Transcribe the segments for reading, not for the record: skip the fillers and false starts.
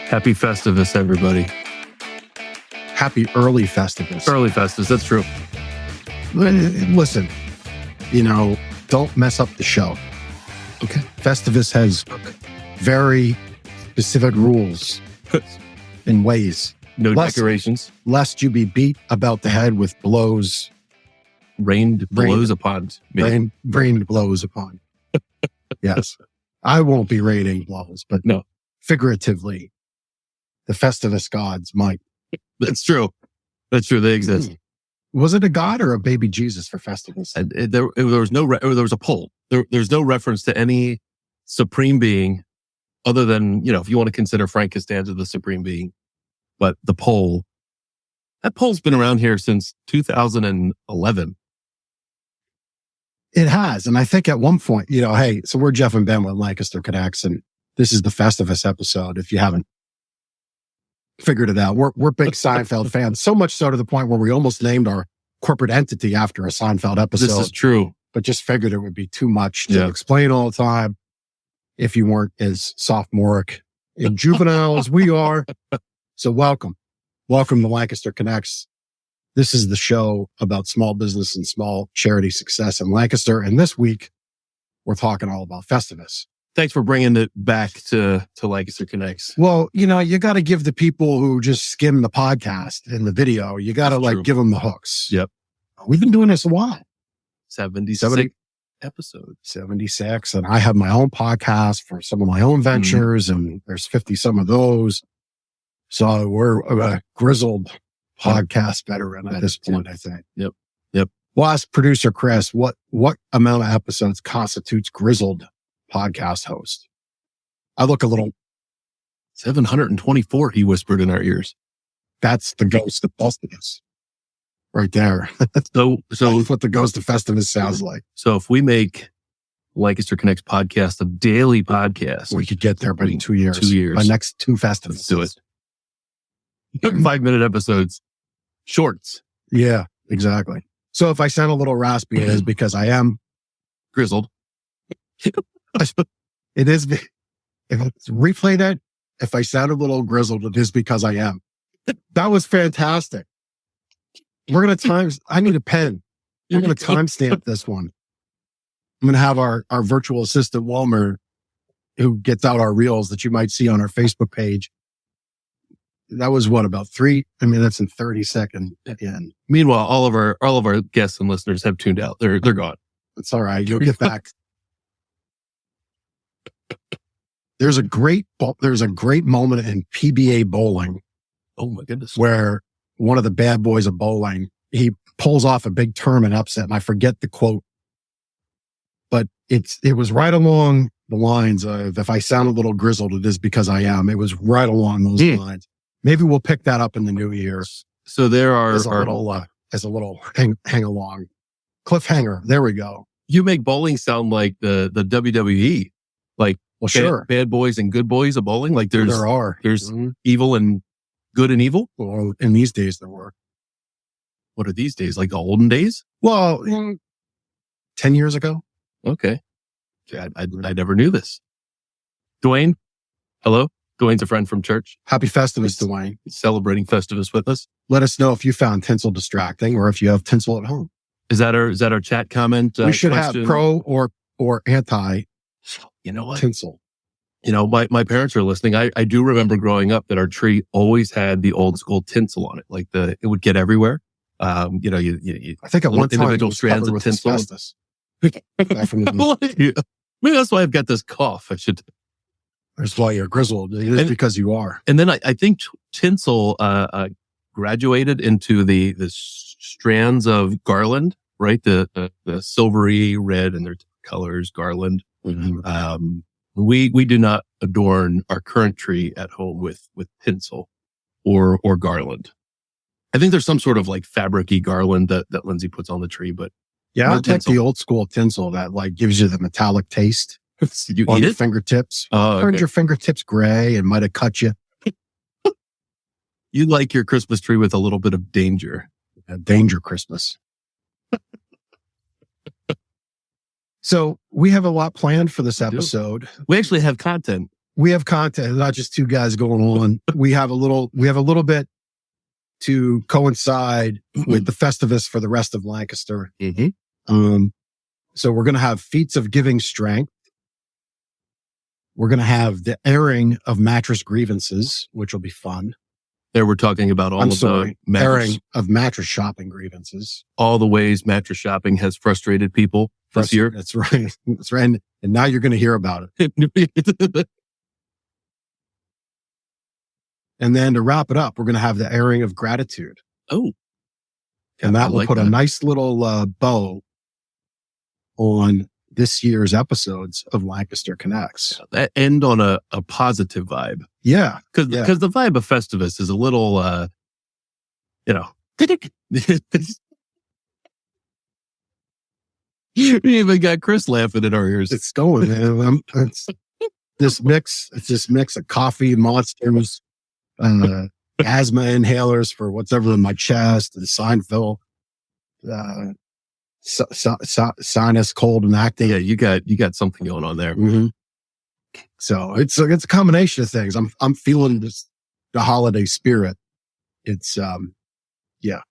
Happy Festivus, everybody. Happy early Festivus. Early Festivus, that's true. Listen, don't mess up the show. Okay. Festivus has very specific rules and ways. No decorations. Lest you be beat about the head with blows. Rained blows upon me. Rained blows upon. Yes. I won't be raining blows, but no. Figuratively, the Festivus gods might. That's true. That's true. They exist. Was it a god or a baby Jesus for Festivus? There was a poll. There's no reference to any supreme being other than, if you want to consider Frank Costanza the supreme being. But that poll's been around here since 2011. It has. And I think at one point, hey, so we're Jeff and Ben with Lancaster Connects, and this is the Festivus episode. If you haven't figured it out, we're big Seinfeld fans, so much so to the point where we almost named our corporate entity after a Seinfeld episode. This is true. But just figured it would be too much to explain all the time if you weren't as sophomoric and juvenile as we are. So welcome to Lancaster Connects. This is the show about small business and small charity success in Lancaster. And this week, we're talking all about Festivus. Thanks for bringing it back to Lancaster Connects. Well, you got to give the people who just skim the podcast and the video, you got to give them the hooks. Yep. We've been doing this a while. 76 episodes. 76. And I have my own podcast for some of my own ventures, and there's 50 some of those. So we're a grizzled podcast veteran at this point, I think. Yep. Well, ask producer Chris, what amount of episodes constitutes grizzled podcast host? I look a little... 724, he whispered in our ears. That's the ghost of Festivus. Right there. So that's what the ghost of Festivus sounds like. So if we make Lancaster Connects podcast a daily podcast, we could get there by 2 years. 2 years. By next 2 Festivus. Let's do it. 5-minute episodes. Shorts. Yeah, exactly. So if I sound a little raspy, it is because I am grizzled. It is. If I replay that, if I sound a little grizzled, it is because I am. That was fantastic. We're going to I need a pen. We're going to timestamp this one. I'm going to have our virtual assistant, Walmer, who gets out our reels that you might see on our Facebook page. That was about 3 minutes and 30 seconds at the end. Meanwhile, all of our guests and listeners have tuned out. They're gone. It's all right. You'll get back. There's a great moment in PBA bowling. Oh my goodness. Where one of the bad boys of bowling, he pulls off a big tournament upset, and I forget the quote, but it was right along the lines of, if I sound a little grizzled, it is because I am. It was right along those lines. Maybe we'll pick that up in the new year. So there are as a little hang along cliffhanger. There we go. You make bowling sound like the WWE, like sure, bad boys and good boys of bowling. Like there's mm-hmm. evil and good and evil. Well, in these days there were. What are these days? Like the olden days? Well, 10 years ago. Okay. I never knew this. Dwayne, hello. Dwayne's a friend from church. Happy Festivus, Dwayne. He's celebrating Festivus with us. Let us know if you found tinsel distracting or if you have tinsel at home. Is that our chat comment? We should question? Have pro or anti. You know what? Tinsel. My parents are listening. I do remember growing up that our tree always had the old school tinsel on it. Like it would get everywhere. I think at one time individual strands of tinsel. Maybe that's why I've got this cough. That's why you're grizzled. It is because you are. And then I think tinsel graduated into the strands of garland, right? The silvery red and their colors, garland. Mm-hmm. We do not adorn our current tree at home with tinsel or garland. I think there's some sort of like fabric-y garland that Lindsay puts on the tree, but yeah, I'll take the old school tinsel that like gives you the metallic taste. You on eat your it? Fingertips. Oh, Turned your fingertips gray and might have cut you. You like your Christmas tree with a little bit of danger. Danger Christmas. So we have a lot planned for this episode. We actually have content. we have content, not just two guys going on. We have a little bit to coincide with the Festivus for the rest of Lancaster. So we're going to have feats of giving strength. We're going to have the airing of mattress grievances, which will be fun. There we're talking about the airing of mattress shopping grievances. All the ways mattress shopping has frustrated people this year. That's right. That's right. And now you're going to hear about it. And then to wrap it up, we're going to have the airing of gratitude. Oh. And that will put a nice little bow on this year's episodes of Lancaster Connects. That end on a positive vibe. Yeah. Because the vibe of Festivus is a little, you even got Chris laughing in our ears. It's going, man. It's this mix of coffee, monsters, asthma inhalers for whatever in my chest, and Seinfeld, sinus cold and acting. Yeah, you got something going on there. Mm-hmm. So it's a combination of things. I'm feeling the holiday spirit. It's yeah.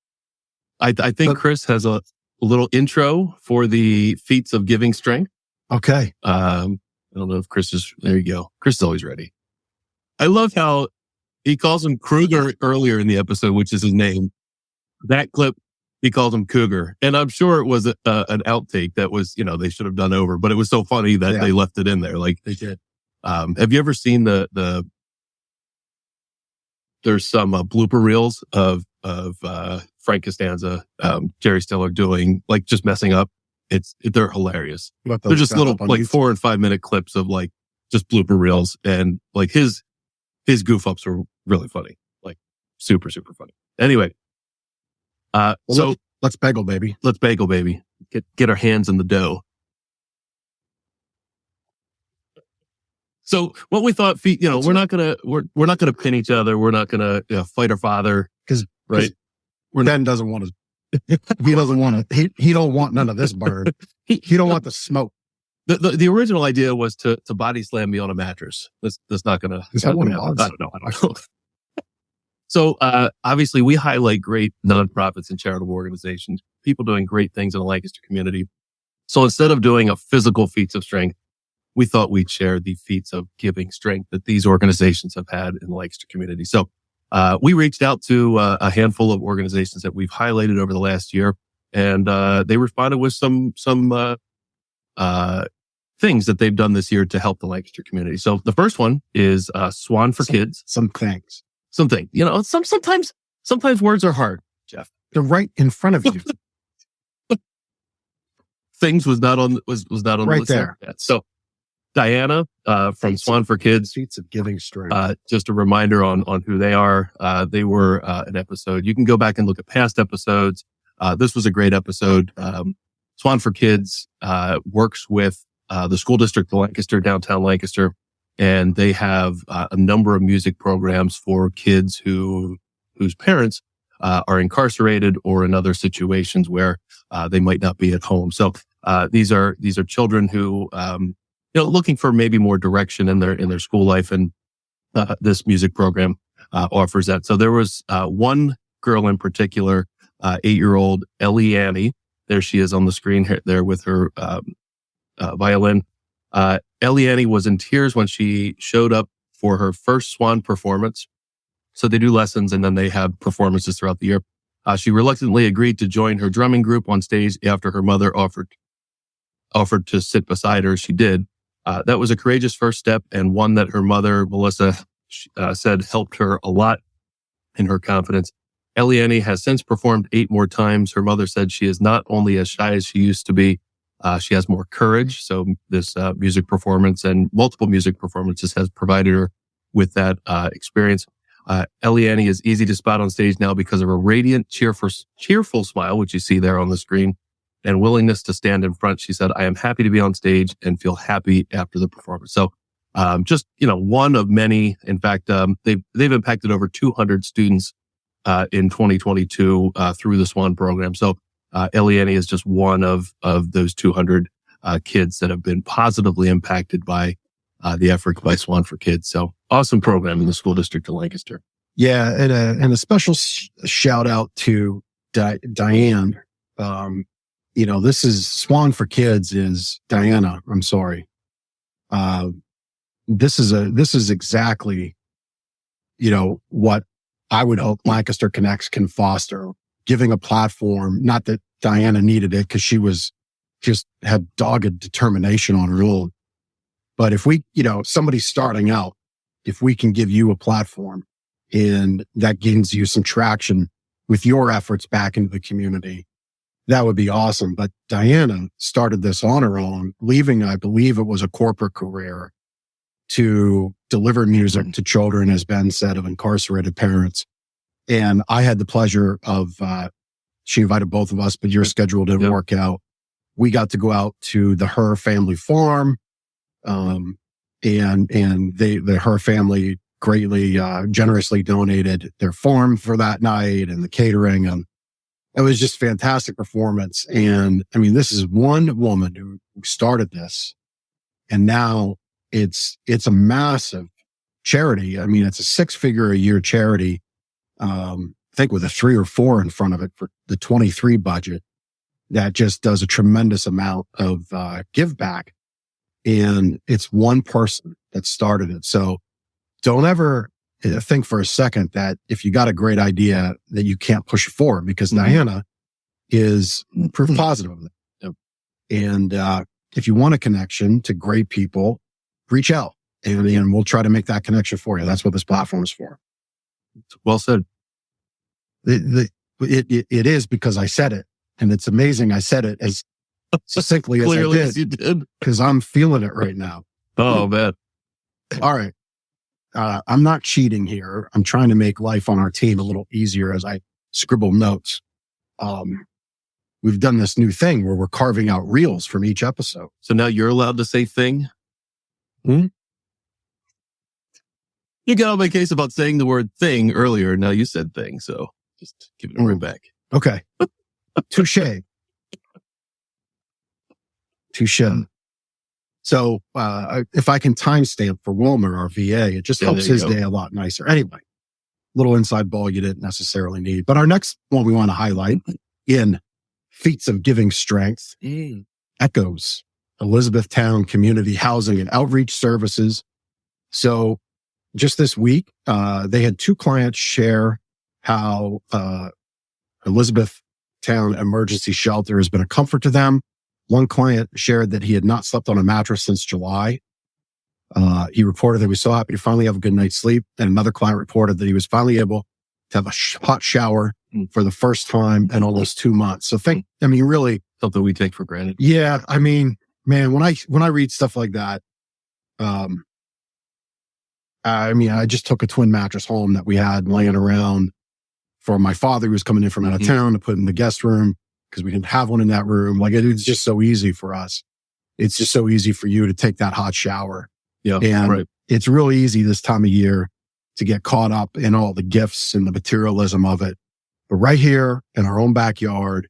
I think Chris has a little intro for the feats of giving strength. Okay. I don't know if Chris is there. You go. Chris is always ready. I love how he calls him Kruger earlier in the episode, which is his name. That clip, he calls him Cougar. And I'm sure it was an outtake that was, they should have done over, but it was so funny that they left it in there. Like they did. Have you ever seen there's some blooper reels of Frank Costanza, Jerry Stiller doing just messing up. They're hilarious. They're just little 4 and 5 minute clips of just blooper reels, and his goof ups were really funny, super, super funny. Anyway, so let's bagel, baby. Let's bagel, baby. Get our hands in the dough. So what we thought, we're not gonna pin each other. We're not gonna fight our father because Ben doesn't want to. He doesn't want to. He don't want none of this bird. He don't want the smoke. The original idea was to body slam me on a mattress. That's not gonna. Is that what it was? I don't know. So obviously, we highlight great nonprofits and charitable organizations, people doing great things in the Lancaster community. So instead of doing a physical feats of strength, we thought we'd share the feats of giving strength that these organizations have had in the Lancaster community. So we reached out to a handful of organizations that we've highlighted over the last year, and they responded with some things that they've done this year to help the Lancaster community. So the first one is Swan for Kids. Something. Sometimes words are hard, Jeff. They're right in front of you. Things was not on the list there. So Diana from Swan for Kids. Feats of giving strength. Just a reminder on who they are. They were an episode. You can go back and look at past episodes. This was a great episode. Swan for Kids works with the school district of Lancaster, downtown Lancaster, and they have a number of music programs for kids whose parents are incarcerated or in other situations where they might not be at home. So these are children who looking for maybe more direction in their school life, and this music program offers that. So there was one girl in particular, 8-year-old Ellie Annie. There she is on the screen there with her violin. Ellie Annie was in tears when she showed up for her first Swan performance. So they do lessons and then they have performances throughout the year. She reluctantly agreed to join her drumming group on stage after her mother offered to sit beside her. She did. That was a courageous first step, and one that her mother, Melissa, said helped her a lot in her confidence. Ellie Annie has since performed 8 more times. Her mother said she is not only as shy as she used to be, she has more courage. So this music performance and multiple music performances has provided her with that experience. Ellie Annie is easy to spot on stage now because of her radiant, cheerful smile, which you see there on the screen, and willingness to stand in front. She said, "I am happy to be on stage and feel happy after the performance." So just one of many. In fact, they've impacted over 200 students in 2022 through the Swan program. So Ellie Annie is just one of those 200 kids that have been positively impacted by the effort by Swan for Kids. So awesome program in the school district of Lancaster. Yeah. And a special shout out to Diane. This is Swan for Kids is Diana. I'm sorry. This is exactly, what I would hope Lancaster Connects can foster, giving a platform. Not that Diana needed it because she just had dogged determination on her own. But if we, somebody's starting out, if we can give you a platform and that gains you some traction with your efforts back into the community, that would be awesome. But Diana started this on her own, leaving, I believe it was a corporate career, to deliver music to children, as Ben said, of incarcerated parents. And I had the pleasure of, she invited both of us, but your schedule didn't work out. We got to go out to the Her Family Farm. And the Her family greatly, generously donated their farm for that night and the catering. And it was just fantastic performance. And I mean, this is one woman who started this, and now it's a massive charity. I mean, it's a 6-figure a year charity. I think with a 3 or 4 in front of it for the 23 budget, that just does a tremendous amount of, give back. And it's one person that started it. So don't ever think for a second that if you got a great idea that you can't push it forward, because Diana is proof positive of that. Yep. And, if you want a connection to great people, reach out and we'll try to make that connection for you. That's what this platform is for. Well said. It is because I said it, and it's amazing. I said it as succinctly as Clearly I as you did. because I'm feeling it right now. Oh, man. All right. I'm not cheating here. I'm trying to make life on our team a little easier as I scribble notes. We've done this new thing where we're carving out reels from each episode. So now you're allowed to say thing? You got on my case about saying the word thing earlier. Now you said thing. So just give it right back. Okay. Touche. So, if I can timestamp for Wilmer, our VA, it just helps his day a lot nicer. Anyway, little inside ball you didn't necessarily need. But our next one we want to highlight in Feats of Giving Strength, Echoes, Elizabethtown Community Housing and Outreach Services. So just this week, they had 2 clients share how, Elizabethtown Emergency Shelter has been a comfort to them. One client shared that he had not slept on a mattress since July. He reported that he was so happy to finally have a good night's sleep. And another client reported that he was finally able to have a hot shower for the first time in almost 2 months. So really something we take for granted. Yeah. I mean, man, when I read stuff like that, I just took a twin mattress home that we had laying around for my father who was coming in from out of town to put in the guest room because we didn't have one in that room. Like it's just so easy for us. It's just so easy for you to take that hot shower. Yeah. And it's really easy this time of year to get caught up in all the gifts and the materialism of it. But right here in our own backyard,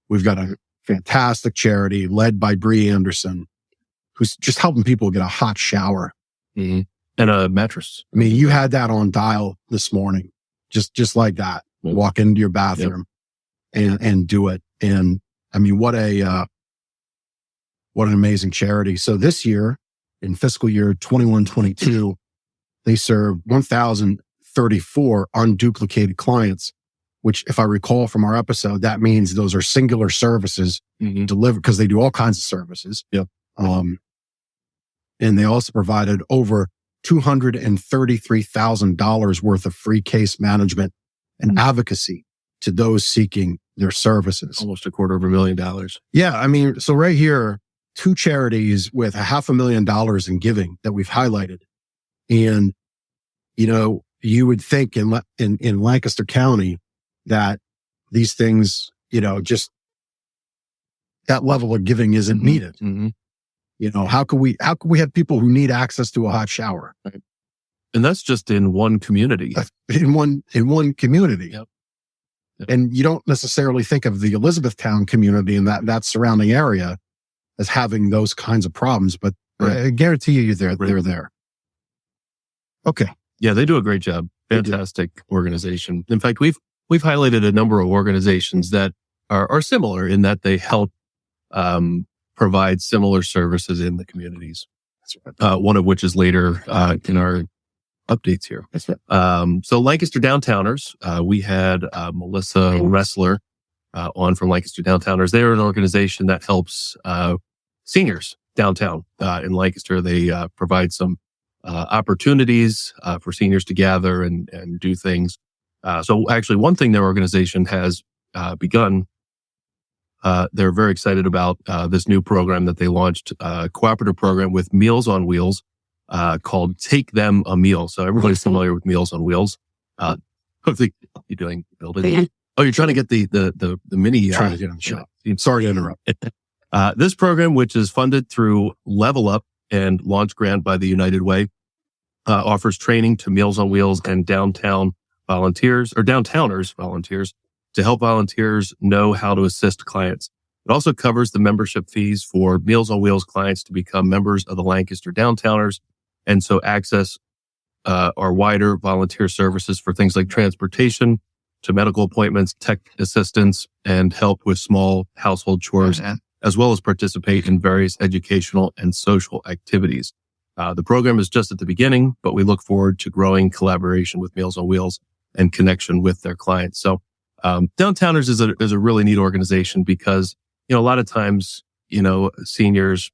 we've got a fantastic charity led by Bree Anderson, who's just helping people get a hot shower. And a mattress. I mean, you had that on dial this morning, just like that. Walk into your bathroom and do it. And I mean, what an amazing charity. So this year, in fiscal year 21-22, they served 1,034 unduplicated clients, which, if I recall from our episode, that means those are singular services delivered because they do all kinds of services. Yep. And they also provided over $233,000 worth of free case management and advocacy to those seeking their services. Almost $250,000. Yeah. I mean, so right here, 2 charities with $500,000 in giving that we've highlighted. And, you would think in Lancaster County that these things, just that level of giving isn't needed. How could we have people who need access to a hot shower? Right. And that's just in one community. In one community. Yep. And you don't necessarily think of the Elizabethtown community and that surrounding area as having those kinds of problems. But I guarantee you they're there. Okay. Yeah, they do a great job. Fantastic organization. In fact, we've highlighted a number of organizations that are similar in that they help provide similar services in the communities. One of which is later in our updates here. That's right. So Lancaster Downtowners, we had Melissa Ressler on from Lancaster Downtowners. They're an organization that helps seniors downtown in Lancaster. They provide some opportunities for seniors to gather and do things. So actually, one thing their organization has begun, they're very excited about this new program that they launched, a cooperative program with Meals on Wheels called Take Them a Meal. So everybody's familiar with Meals on Wheels. What are you doing, building? Oh, you're trying to get the mini. Trying to get on the show. Sorry to interrupt. This program, which is funded through Level Up and Launch Grant by the United Way, offers training to Meals on Wheels and downtowners volunteers to help volunteers know how to assist clients. It also covers the membership fees for Meals on Wheels clients to become members of the Lancaster Downtowners, and so access our wider volunteer services for things like transportation to medical appointments, tech assistance, and help with small household chores, as well as participate in various educational and social activities. The program is just at the beginning, but we look forward to growing collaboration with Meals on Wheels and connection with their clients. So Downtowners is a really neat organization because, a lot of times, seniors,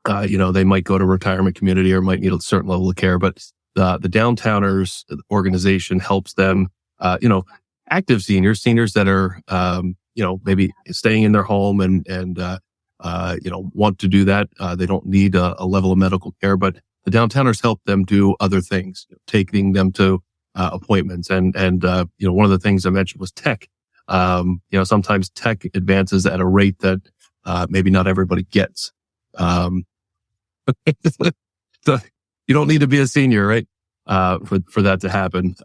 they might go to a retirement community or might need a certain level of care, but the Downtowners organization helps them, active seniors that are, maybe staying in their home and want to do that. They don't need a level of medical care, but the Downtowners help them do other things, taking them to appointments. And one of the things I mentioned was tech. Sometimes tech advances at a rate that maybe not everybody gets. So you don't need to be a senior, right? For that to happen.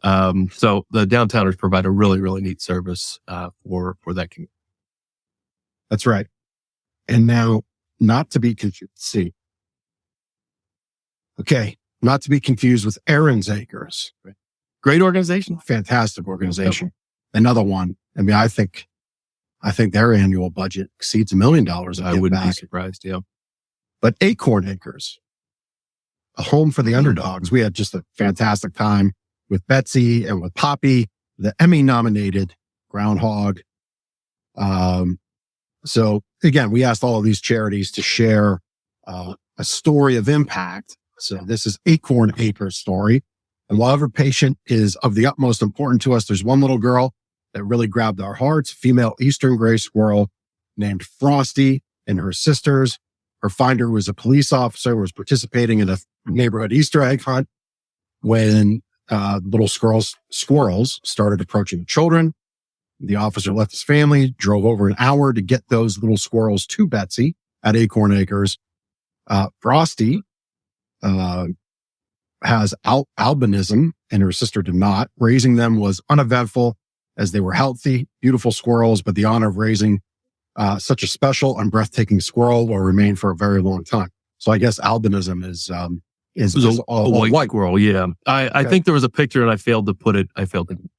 So the Downtowners provide a really, really neat service for that community. That's right. And now, not to be confused. Not to be confused with Aaron's Acres. Great organization. Fantastic organization. Yep. Another one. I mean, I think their annual budget exceeds $1 million. I wouldn't be surprised. Yeah. But Acorn Acres, a home for the underdogs. We had just a fantastic time with Betsy and with Poppy, the Emmy-nominated groundhog. So again, we asked all of these charities to share a story of impact. So this is Acorn Acres story. And while every patient is of the utmost importance to us, there's one little girl that really grabbed our hearts, female eastern gray squirrel named Frosty and her sisters. Her finder was a police officer, was participating in a neighborhood Easter egg hunt when little squirrels started approaching the children. The officer left his family, drove over an hour to get those little squirrels to Betsy at Acorn Acres. Frosty has albinism and her sister did not. Raising them was uneventful as they were healthy, beautiful squirrels, but the honor of raising such a special and breathtaking squirrel will remain for a very long time. So I guess albinism is a white squirrel. Yeah. I think there was a picture and I failed to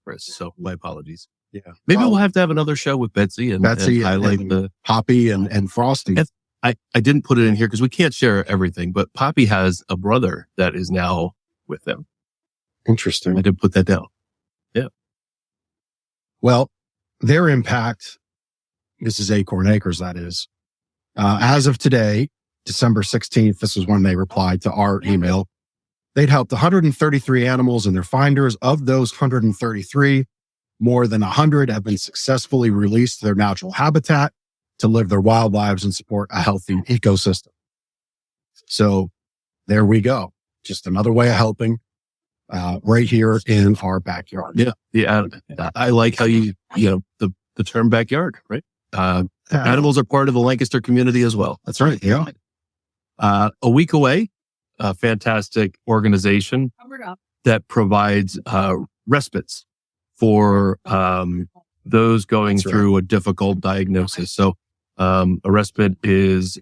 press. So my apologies. Yeah. Maybe we'll have to have another show with Betsy and highlight the Poppy and Frosty. I didn't put it in here because we can't share everything, but Poppy has a brother that is now with them. Interesting. I did put that down. Yeah. Well, their impact, this is Acorn Acres, that is. As of today, December 16th, this is when they replied to our email. They'd helped 133 animals and their finders. Of those 133, more than 100 have been successfully released to their natural habitat to live their wild lives and support a healthy ecosystem. So there we go. Just another way of helping right here in our backyard. Yeah. Yeah. I like how the term backyard, right? Animals are part of the Lancaster community as well. That's right. Yeah. A week away, a fantastic organization that provides respites for those going through a difficult diagnosis. So A respite is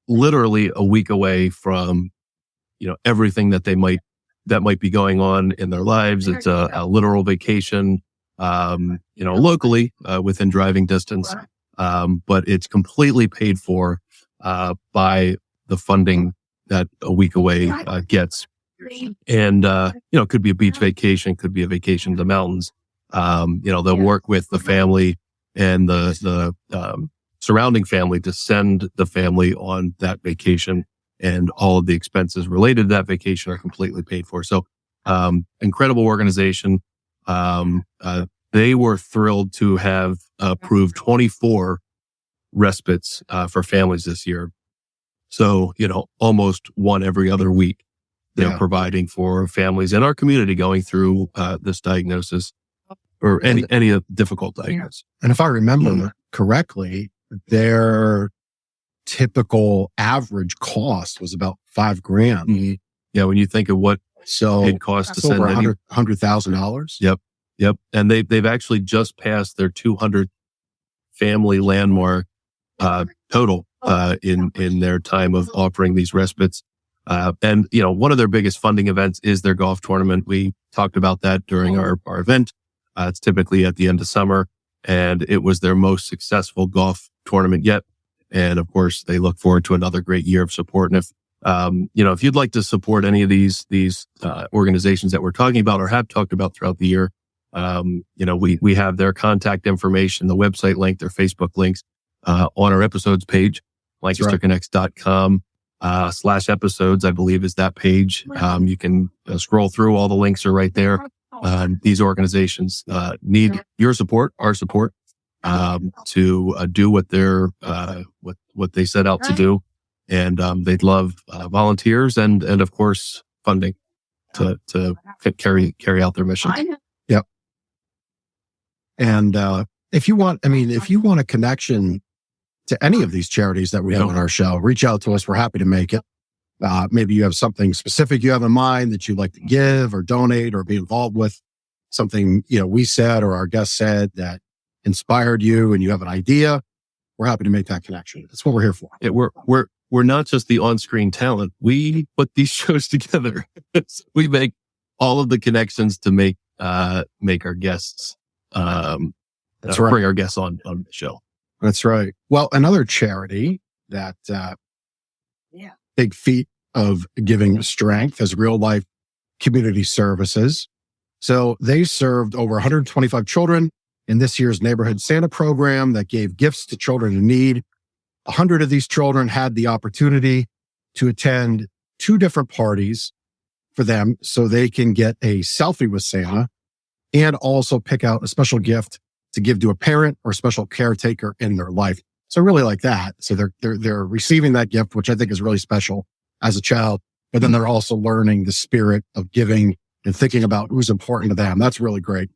literally a week away from, everything that might be going on in their lives. It's a literal vacation, locally, within driving distance. But it's completely paid for, by the funding that a week away, gets. And, it could be a beach vacation, could be a vacation to the mountains. They'll work with the family and the surrounding family to send the family on that vacation, and all of the expenses related to that vacation are completely paid for. So, incredible organization. They were thrilled to have approved 24 respites for families this year. So, almost one every other week, providing for families in our community going through this diagnosis or any difficult diagnosis. And if I remember correctly, their typical average cost was about $5,000. Mm-hmm. Yeah, when you think of what it costs to send over $100,000. Yep. And they've actually just passed their 200th family landmark total in their time of offering these respites. And one of their biggest funding events is their golf tournament. We talked about that during our event. It's typically at the end of summer, and it was their most successful golf tournament yet. And of course, they look forward to another great year of support. And if you'd like to support any of these organizations that we're talking about or have talked about throughout the year, we have their contact information, the website link, their Facebook links, on our episodes page, lancasterconnects.com, /episodes, I believe is that page. You can scroll through, all the links are right there. These organizations, need your support, our support, to do what what they set out to do. And, they'd love, volunteers and of course, funding to carry out their mission. Yep. And, if you want a connection to any of these charities that we have on our show, reach out to us. We're happy to make it. Maybe you have something specific you have in mind that you'd like to give or donate or be involved with, something, we said or our guest said that inspired you and you have an idea. We're happy to make that connection. That's what we're here for. Yeah, we're not just the on-screen talent. We put these shows together. We make all of the connections to make our guests, that's right. Bring our guests on the show. That's right. Well, another charity that, big feat of giving strength is Real Life Community Services. So they served over 125 children in this year's Neighborhood Santa program that gave gifts to children in need. 100 of these children had the opportunity to attend 2 different parties for them so they can get a selfie with Santa and also pick out a special gift to give to a parent or special caretaker in their life. So really like that. So they're receiving that gift, which I think is really special as a child, but then they're also learning the spirit of giving and thinking about who's important to them. That's really great.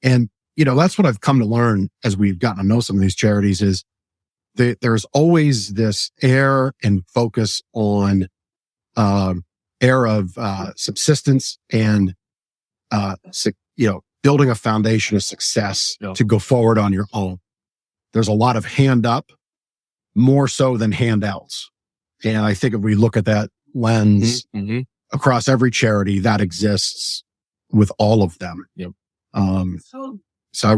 And, that's what I've come to learn as we've gotten to know some of these charities is there's always this air and focus on, air of, subsistence and, building a foundation of success to go forward on your own. There's a lot of hand up, more so than handouts. And I think if we look at that lens across every charity, that exists with all of them. Yep. So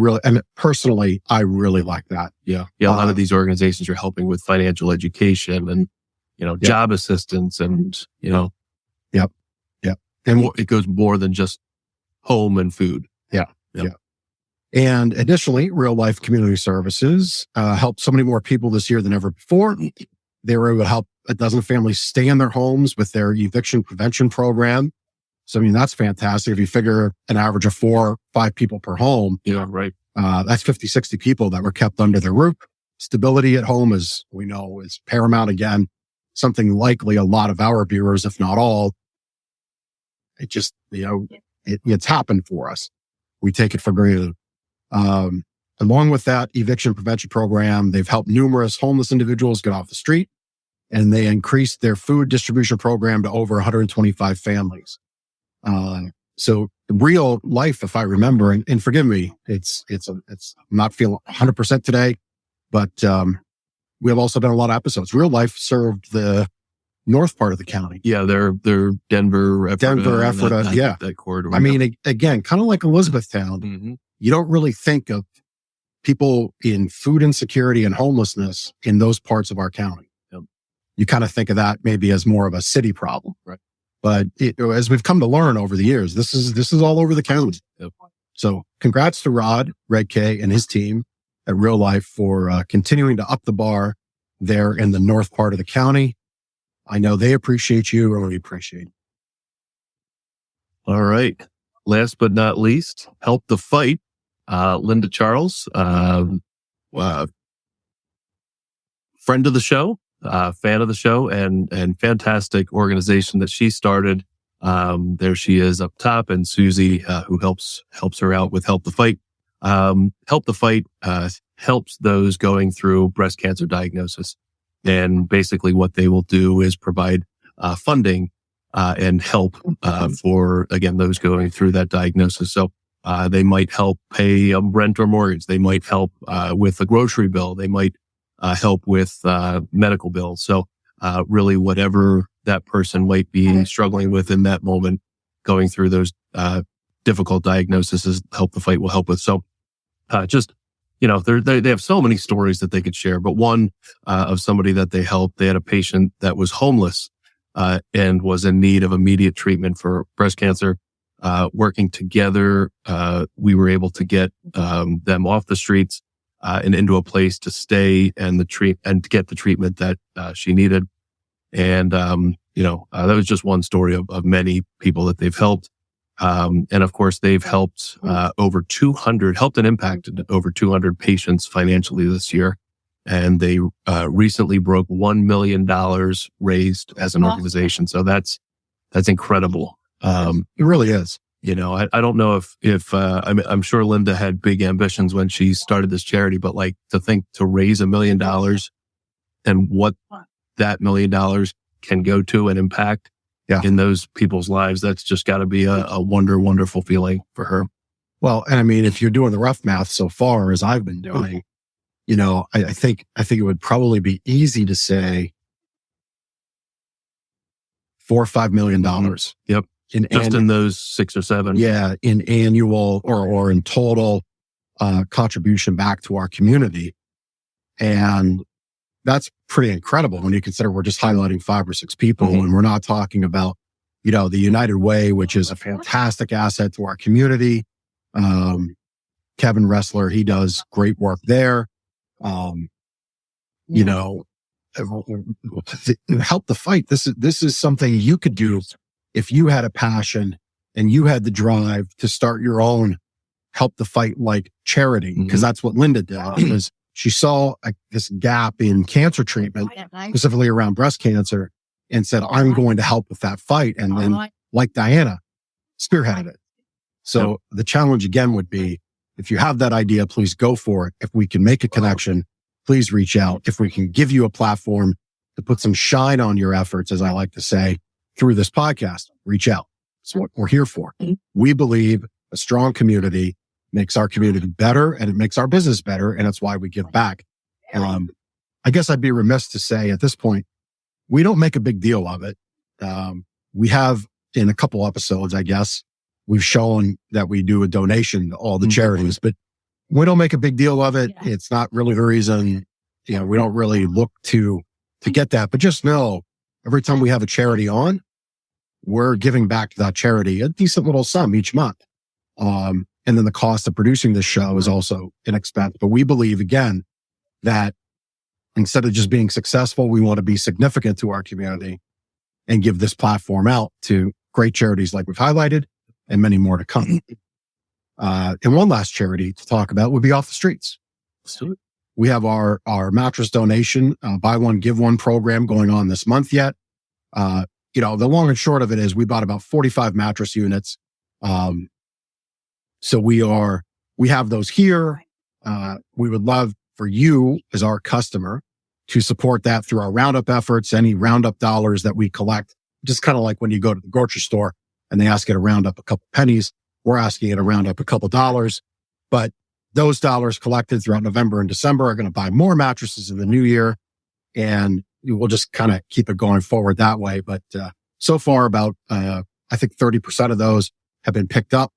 personally, I really like that. Yeah. A lot of these organizations are helping with financial education and, job assistance and, Yep. And it goes more than just home and food. Yeah. And additionally, Real Life Community Services helped so many more people this year than ever before. They were able to help a dozen families stay in their homes with their eviction prevention program. So, that's fantastic. If you figure an average of 4 or 5 people per home, right. That's 50, 60 people that were kept under their roof. Stability at home, as we know, is paramount. Again, something likely a lot of our viewers, if not all, it just, it's happened for us. We take it for granted. Along with that eviction prevention program, they've helped numerous homeless individuals get off the street, and they increased their food distribution program to over 125 families. So Real Life, if I remember, and forgive me, I'm not feeling 100% today, but, we have also done a lot of episodes. Real Life served the north part of the county. Yeah, they're Denver, Ephrata, that corridor. I mean, again, kind of like Elizabethtown, Mm-hmm. you don't really think of people in food insecurity and homelessness in those parts of our county. Yep. You kind of think of that maybe as more of a city problem, right? But as we've come to learn over the years, this is all over the county. Yep. So congrats to Rod, Red K, and his team at Real Life for continuing to up the bar there in the north part of the county. I know they appreciate you, and we appreciate you. All right. Last but not least, Help the Fight. Linda Charles, friend of the show, fan of the show, and fantastic organization that she started. There she is up top, and Susie, who helps her out with Help the Fight. Help the Fight helps those going through breast cancer diagnosis. And basically what they will do is provide funding and help for, again, those going through that diagnosis. So they might help pay rent or mortgage. They might help with a grocery bill. They might help with medical bills. So really whatever that person might be struggling with in that moment, going through those difficult diagnoses, Help the Fight will help with. So just, they have so many stories that they could share, but one of somebody that they helped, they had a patient that was homeless and was in need of immediate treatment for breast cancer. Working together, we were able to get them off the streets and into a place to stay and to get the treatment that she needed. And that was just one story of many people that they've helped. And of course, they've helped helped and impacted over 200 patients financially this year. And they recently broke $1 million raised as an organization. So that's incredible. It really is. I don't know if I'm sure Linda had big ambitions when she started this charity, but like to raise $1 million and what that $1 million can go to and impact in those people's lives, that's just got to be a wonderful feeling for her. Well, and I mean, if you're doing the rough math so far as I've been doing, I think it would probably be easy to say $4 or $5 million. Yep. In those 6 or 7. Yeah. In annual or in total contribution back to our community. And that's pretty incredible when you consider we're just highlighting 5 or 6 people, and we're not talking about, the United Way, which is a fantastic asset to our community. Kevin Ressler, he does great work there. Help the Fight. This is something you could do if you had a passion and you had the drive to start your own Help the Fight like charity, because that's what Linda did. Because she saw this gap in cancer treatment, specifically around breast cancer, and said, I'm going to help with that fight. And then, like Diana, spearheaded it. So the challenge again would be, if you have that idea, please go for it. If we can make a connection, please reach out. If we can give you a platform to put some shine on your efforts, as I like to say, through this podcast, reach out. That's what we're here for. We believe a strong community makes our community better, and it makes our business better. And that's why we give back. I guess I'd be remiss to say at this point, we don't make a big deal of it. We have in a couple episodes, I guess, we've shown that we do a donation to all the charities, but we don't make a big deal of it. It's not really the reason, we don't really look to get that, but just know every time we have a charity on, we're giving back to that charity a decent little sum each month. And then the cost of producing this show is also an expense. But we believe, again, that instead of just being successful, we want to be significant to our community and give this platform out to great charities like we've highlighted and many more to come. And one last charity to talk about would be Off the Streets. We have our mattress donation, buy one, give one program going on this month yet. The long and short of it is we bought about 45 mattress units. So we have those here. We would love for you as our customer to support that through our roundup efforts, any roundup dollars that we collect, just kind of like when you go to the grocery store and they ask you to round up a couple pennies, we're asking you to round up a couple dollars, but those dollars collected throughout November and December are going to buy more mattresses in the new year. and we'll just kind of keep it going forward that way. But, so far about, I think 30% of those have been picked up,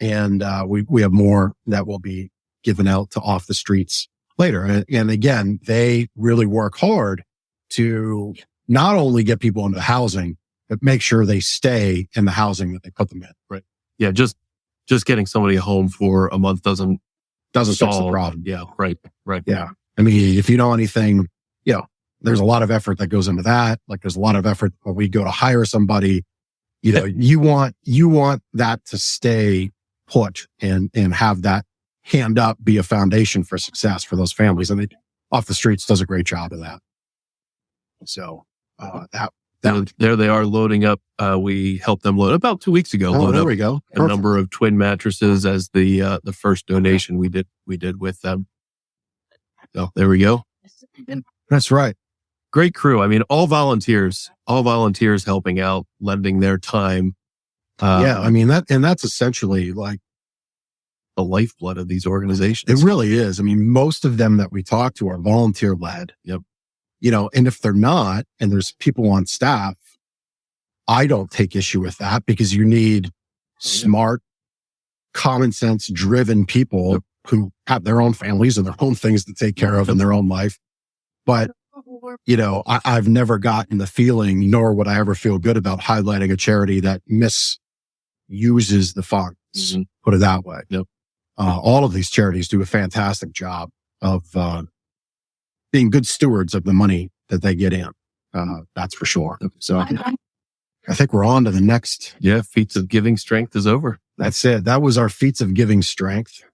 and, we have more that will be given out to off the streets later. And again, they really work hard to not only get people into housing, but make sure they stay in the housing that they put them in. Right. Yeah. Just getting somebody a home for a month doesn't fix the solve problem. Yeah. Right. Yeah. I mean, if you know anything, there's a lot of effort that goes into that. Like there's a lot of effort when we go to hire somebody, you want that to stay put and have that hand up be a foundation for success for those families. And Off the Streets does a great job of that. So, there they are loading up. We helped them load about 2 weeks ago. There we go. A number of twin mattresses as the first donation we did with them. So there we go. That's right. Great crew. I mean, all volunteers helping out, lending their time. I mean, that's essentially like the lifeblood of these organizations. It really is. I mean, most of them that we talk to are volunteer led. Yep. And if they're not, and there's people on staff, I don't take issue with that, because you need smart, common sense driven people who have their own families and their own things to take care of in their own life. But, I've never gotten the feeling, nor would I ever feel good about highlighting a charity that misuses the funds. Mm-hmm. Put it that way. Yep. All of these charities do a fantastic job of being good stewards of the money that they get in. That's for sure. So I think we're on to the next. Yeah. Feats of Giving Strength is over. That's it. That was our Feats of Giving Strength.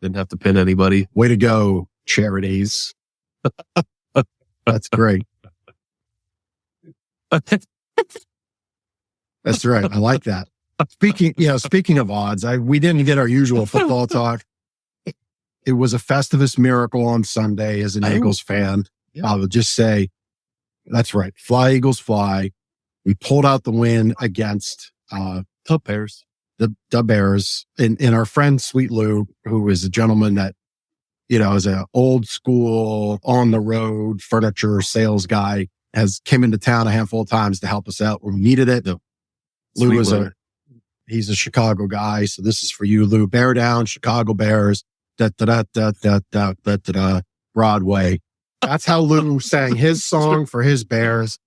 Didn't have to pin anybody. Way to go, charities. That's great. That's right. I like that. Speaking of odds, we didn't get our usual football talk. It was a Festivus Miracle on Sunday as an Eagles fan. Yeah. I would just say, that's right. Fly, Eagles, fly. We pulled out the win against the Bears. The Bears. And our friend Sweet Lou, who is a gentleman that, is an old school, on the road furniture sales guy, came into town a handful of times to help us out when we needed it. Lou was he's a Chicago guy. So this is for you, Lou. Bear down, Chicago Bears. Broadway. That's how Lou sang his song for his Bears.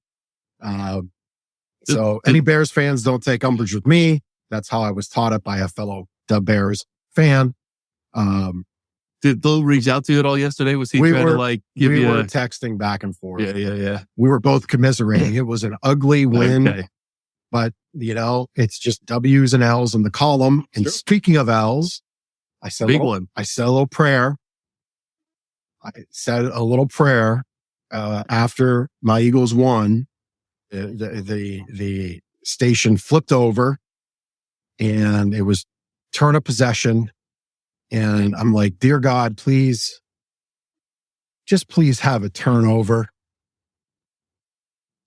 So any Bears fans, don't take umbrage with me. That's how I was taught it by a fellow Bears fan. Did Lou reach out to you at all yesterday? Was he trying to give you? We were texting back and forth. Yeah. We were both commiserating. It was an ugly win, but it's just W's and L's in the column. And speaking of L's, I said a little prayer. After my Eagles won. The station flipped over, and it was turn of possession. And I'm like, dear God, please have a turnover.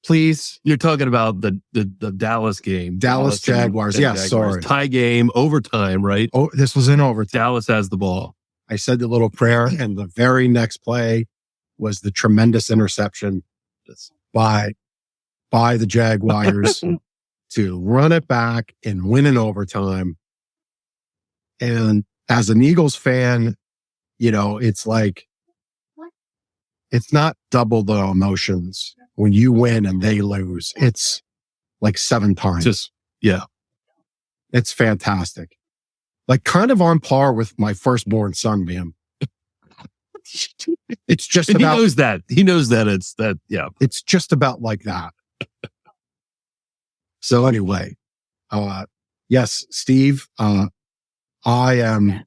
Please. You're talking about the Dallas game. Dallas Jaguars. Yeah, sorry. Tie game, overtime, right? Oh, this was in overtime. Dallas has the ball. I said the little prayer, and the very next play was the tremendous interception by the Jaguars to run it back and win in overtime. And as an Eagles fan, it's like, it's not double the emotions when you win and they lose. It's like 7 times. It's fantastic. Like kind of on par with my firstborn son, man. It's just about. He knows that. It's just about like that. So anyway, yes, Steve, I am.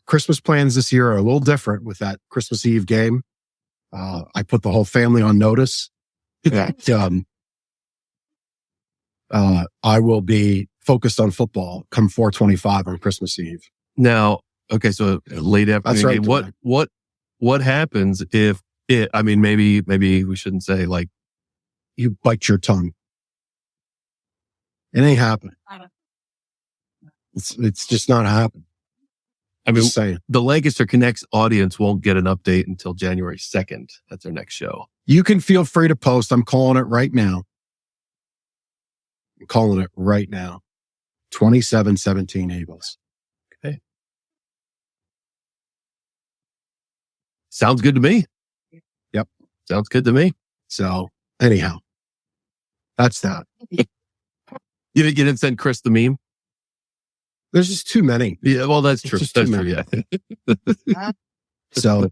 Christmas plans this year are a little different with that Christmas Eve game. I put the whole family on notice that I will be focused on football come 4:25 on Christmas Eve. Now, okay, so late afternoon. That's right. What happens if it? I mean, maybe we shouldn't say like you bite your tongue. It ain't happening. It's just not happening. I mean, Just saying. the Lancaster Connects audience won't get an update until January 2nd. That's their next show. You can feel free to post. I'm calling it right now. 2717 Eagles. Okay. Sounds good to me. Yep. Sounds good to me. So anyhow, that's that. You didn't send Chris the meme? There's just too many. Yeah, well, that's true. Just That's too true, many. yeah. So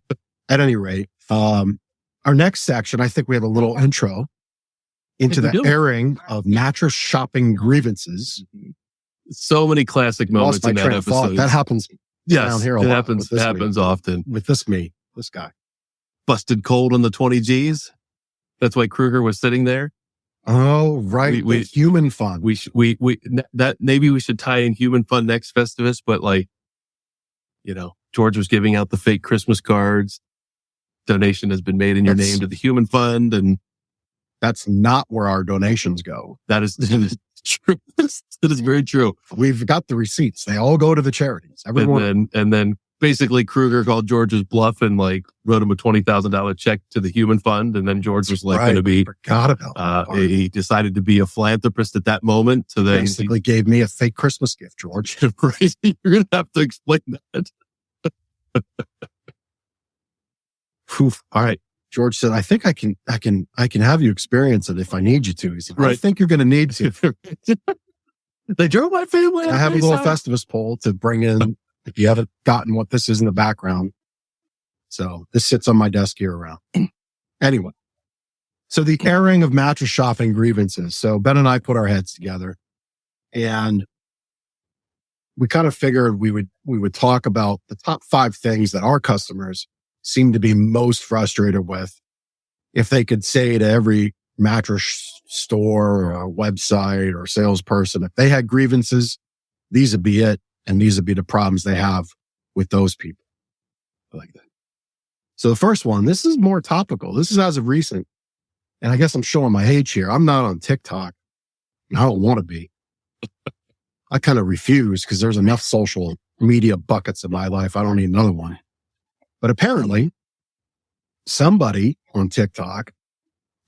at any rate, our next section, I think we have a little intro into We the do. airing of mattress shopping grievances. So many classic moments Lost my in that train of thought. episode. That happens Yes, down here a it lot happens. with this Happens me. often. with this guy. Busted cold on the 20 Gs. That's why Kruger was sitting there. Oh, right. We- the human fun. That maybe we should tie in Human Fun next Festivus, but George was giving out the fake Christmas cards. Donation has been made in your That's- name to the Human Fund, and That's not where our donations go. that is true. That is very true. We've got the receipts. They all go to the charities. Everyone. And then basically Kruger called George's bluff and wrote him a $20,000 check to the Human Fund, and then George was going to be. Forgot about that part. He decided to be a philanthropist at that moment. So then Basically gave me a fake Christmas gift, George. right, you're going to have to explain that. Phew. All right. George said, I think I can have you experience it if I need you to. He said, I Right. think you're going to need to. They drove my family. I have a little Festivus poll to bring in if you haven't gotten what this is in the background. So this sits on my desk year round. Anyway, so the airing of mattress shopping grievances. So Ben and I put our heads together and we kind of figured we would talk about the top 5 things that our customers seem to be most frustrated with. If they could say to every mattress store or website or salesperson, if they had grievances, these would be it. And these would be the problems they have with those people. I like that. So the first one, this is more topical. This is as of recent. And I guess I'm showing my age here. I'm not on TikTok. I don't want to be. I kind of refuse because there's enough social media buckets in my life. I don't need another one. But apparently somebody on TikTok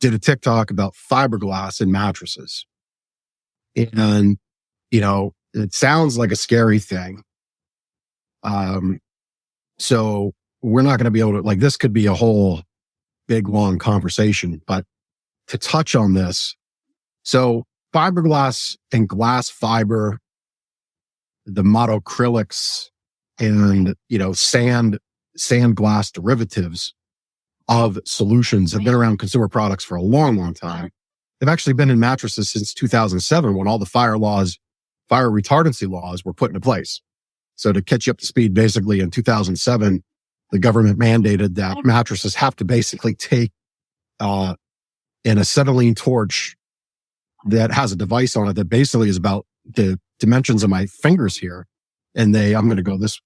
did a TikTok about fiberglass in mattresses. And, it sounds like a scary thing. So we're not going to be able to, this could be a whole big, long conversation, but to touch on this. So fiberglass and glass fiber, the monocrylics and, sand glass derivatives of solutions have been around consumer products for a long, long time. They've actually been in mattresses since 2007 when all the fire retardancy laws were put into place. So to catch you up to speed, basically in 2007, the government mandated that mattresses have to basically take an acetylene torch that has a device on it that basically is about the dimensions of my fingers here. And I'm going to go this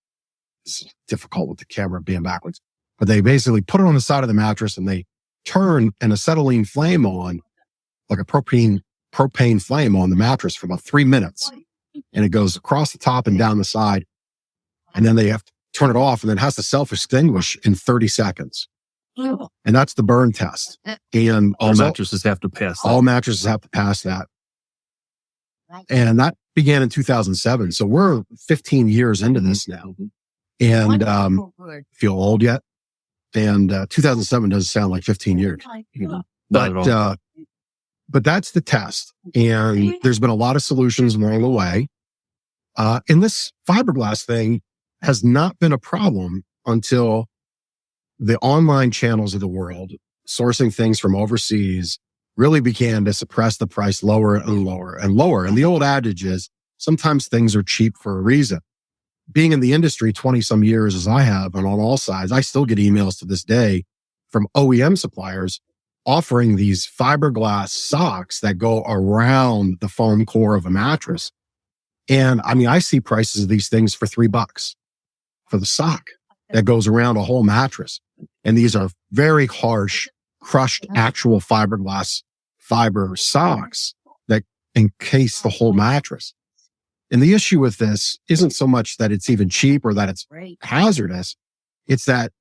is difficult with the camera being backwards, but they basically put it on the side of the mattress and they turn an acetylene flame on, like a propane flame on the mattress for about 3 minutes. And it goes across the top and down the side. And then they have to turn it off and then it has to self-extinguish in 30 seconds. And that's the burn test. And All mattresses have to pass that. all mattresses have to pass that. And that began in 2007. So we're 15 years into this now. And feel old yet? And 2007 doesn't sound like 15 years. Not at all. But that's the test. And there's been a lot of solutions along the way. And this fiberglass thing has not been a problem until the online channels of the world, sourcing things from overseas, really began to suppress the price lower and lower and lower. And the old adage is sometimes things are cheap for a reason. Being in the industry 20 some years as I have, and on all sides, I still get emails to this day from OEM suppliers offering these fiberglass socks that go around the foam core of a mattress. And I see prices of these things for $3 for the sock that goes around a whole mattress. And these are very harsh, crushed actual fiberglass fiber socks that encase the whole mattress. And the issue with this isn't so much that it's even cheap or that it's hazardous. It's that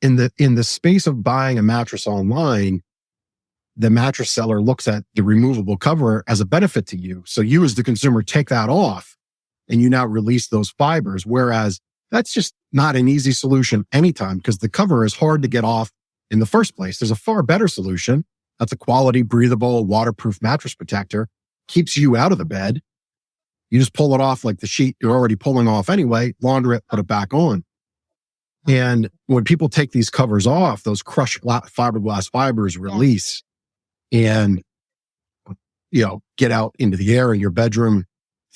in the space of buying a mattress online, the mattress seller looks at the removable cover as a benefit to you. So you as the consumer take that off and you now release those fibers. Whereas that's just not an easy solution anytime because the cover is hard to get off in the first place. There's a far better solution. That's a quality, breathable, waterproof mattress protector. Keeps you out of the bed. You just pull it off like the sheet you're already pulling off anyway, launder it, put it back on. And when people take these covers off, those crushed fiberglass fibers release and, get out into the air in your bedroom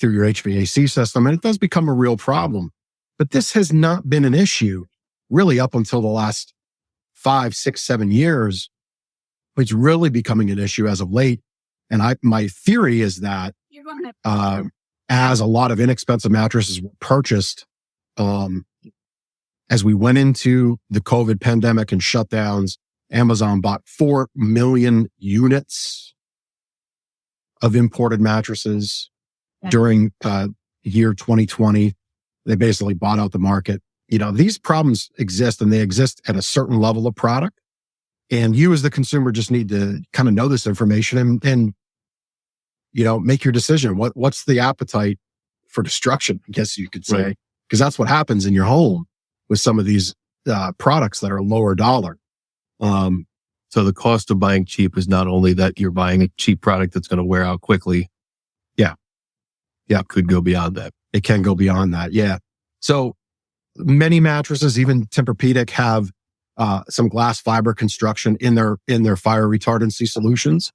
through your HVAC system. And it does become a real problem. But this has not been an issue really up until the last 5, 6, 7 years. It's really becoming an issue as of late. And my theory is that as a lot of inexpensive mattresses were purchased, as we went into the COVID pandemic and shutdowns, Amazon bought 4 million units of imported mattresses during year 2020. They basically bought out the market. These problems exist and they exist at a certain level of product. And you as the consumer just need to kind of know this information and make your decision. What's the appetite for destruction, I guess you could say, because that's what happens in your home with some of these products that are lower dollar. So the cost of buying cheap is not only that you're buying a cheap product that's going to wear out quickly. Yeah. It could go beyond that. It can go beyond that. Yeah. So many mattresses, even Tempur-Pedic, have some glass fiber construction in their fire retardancy solutions.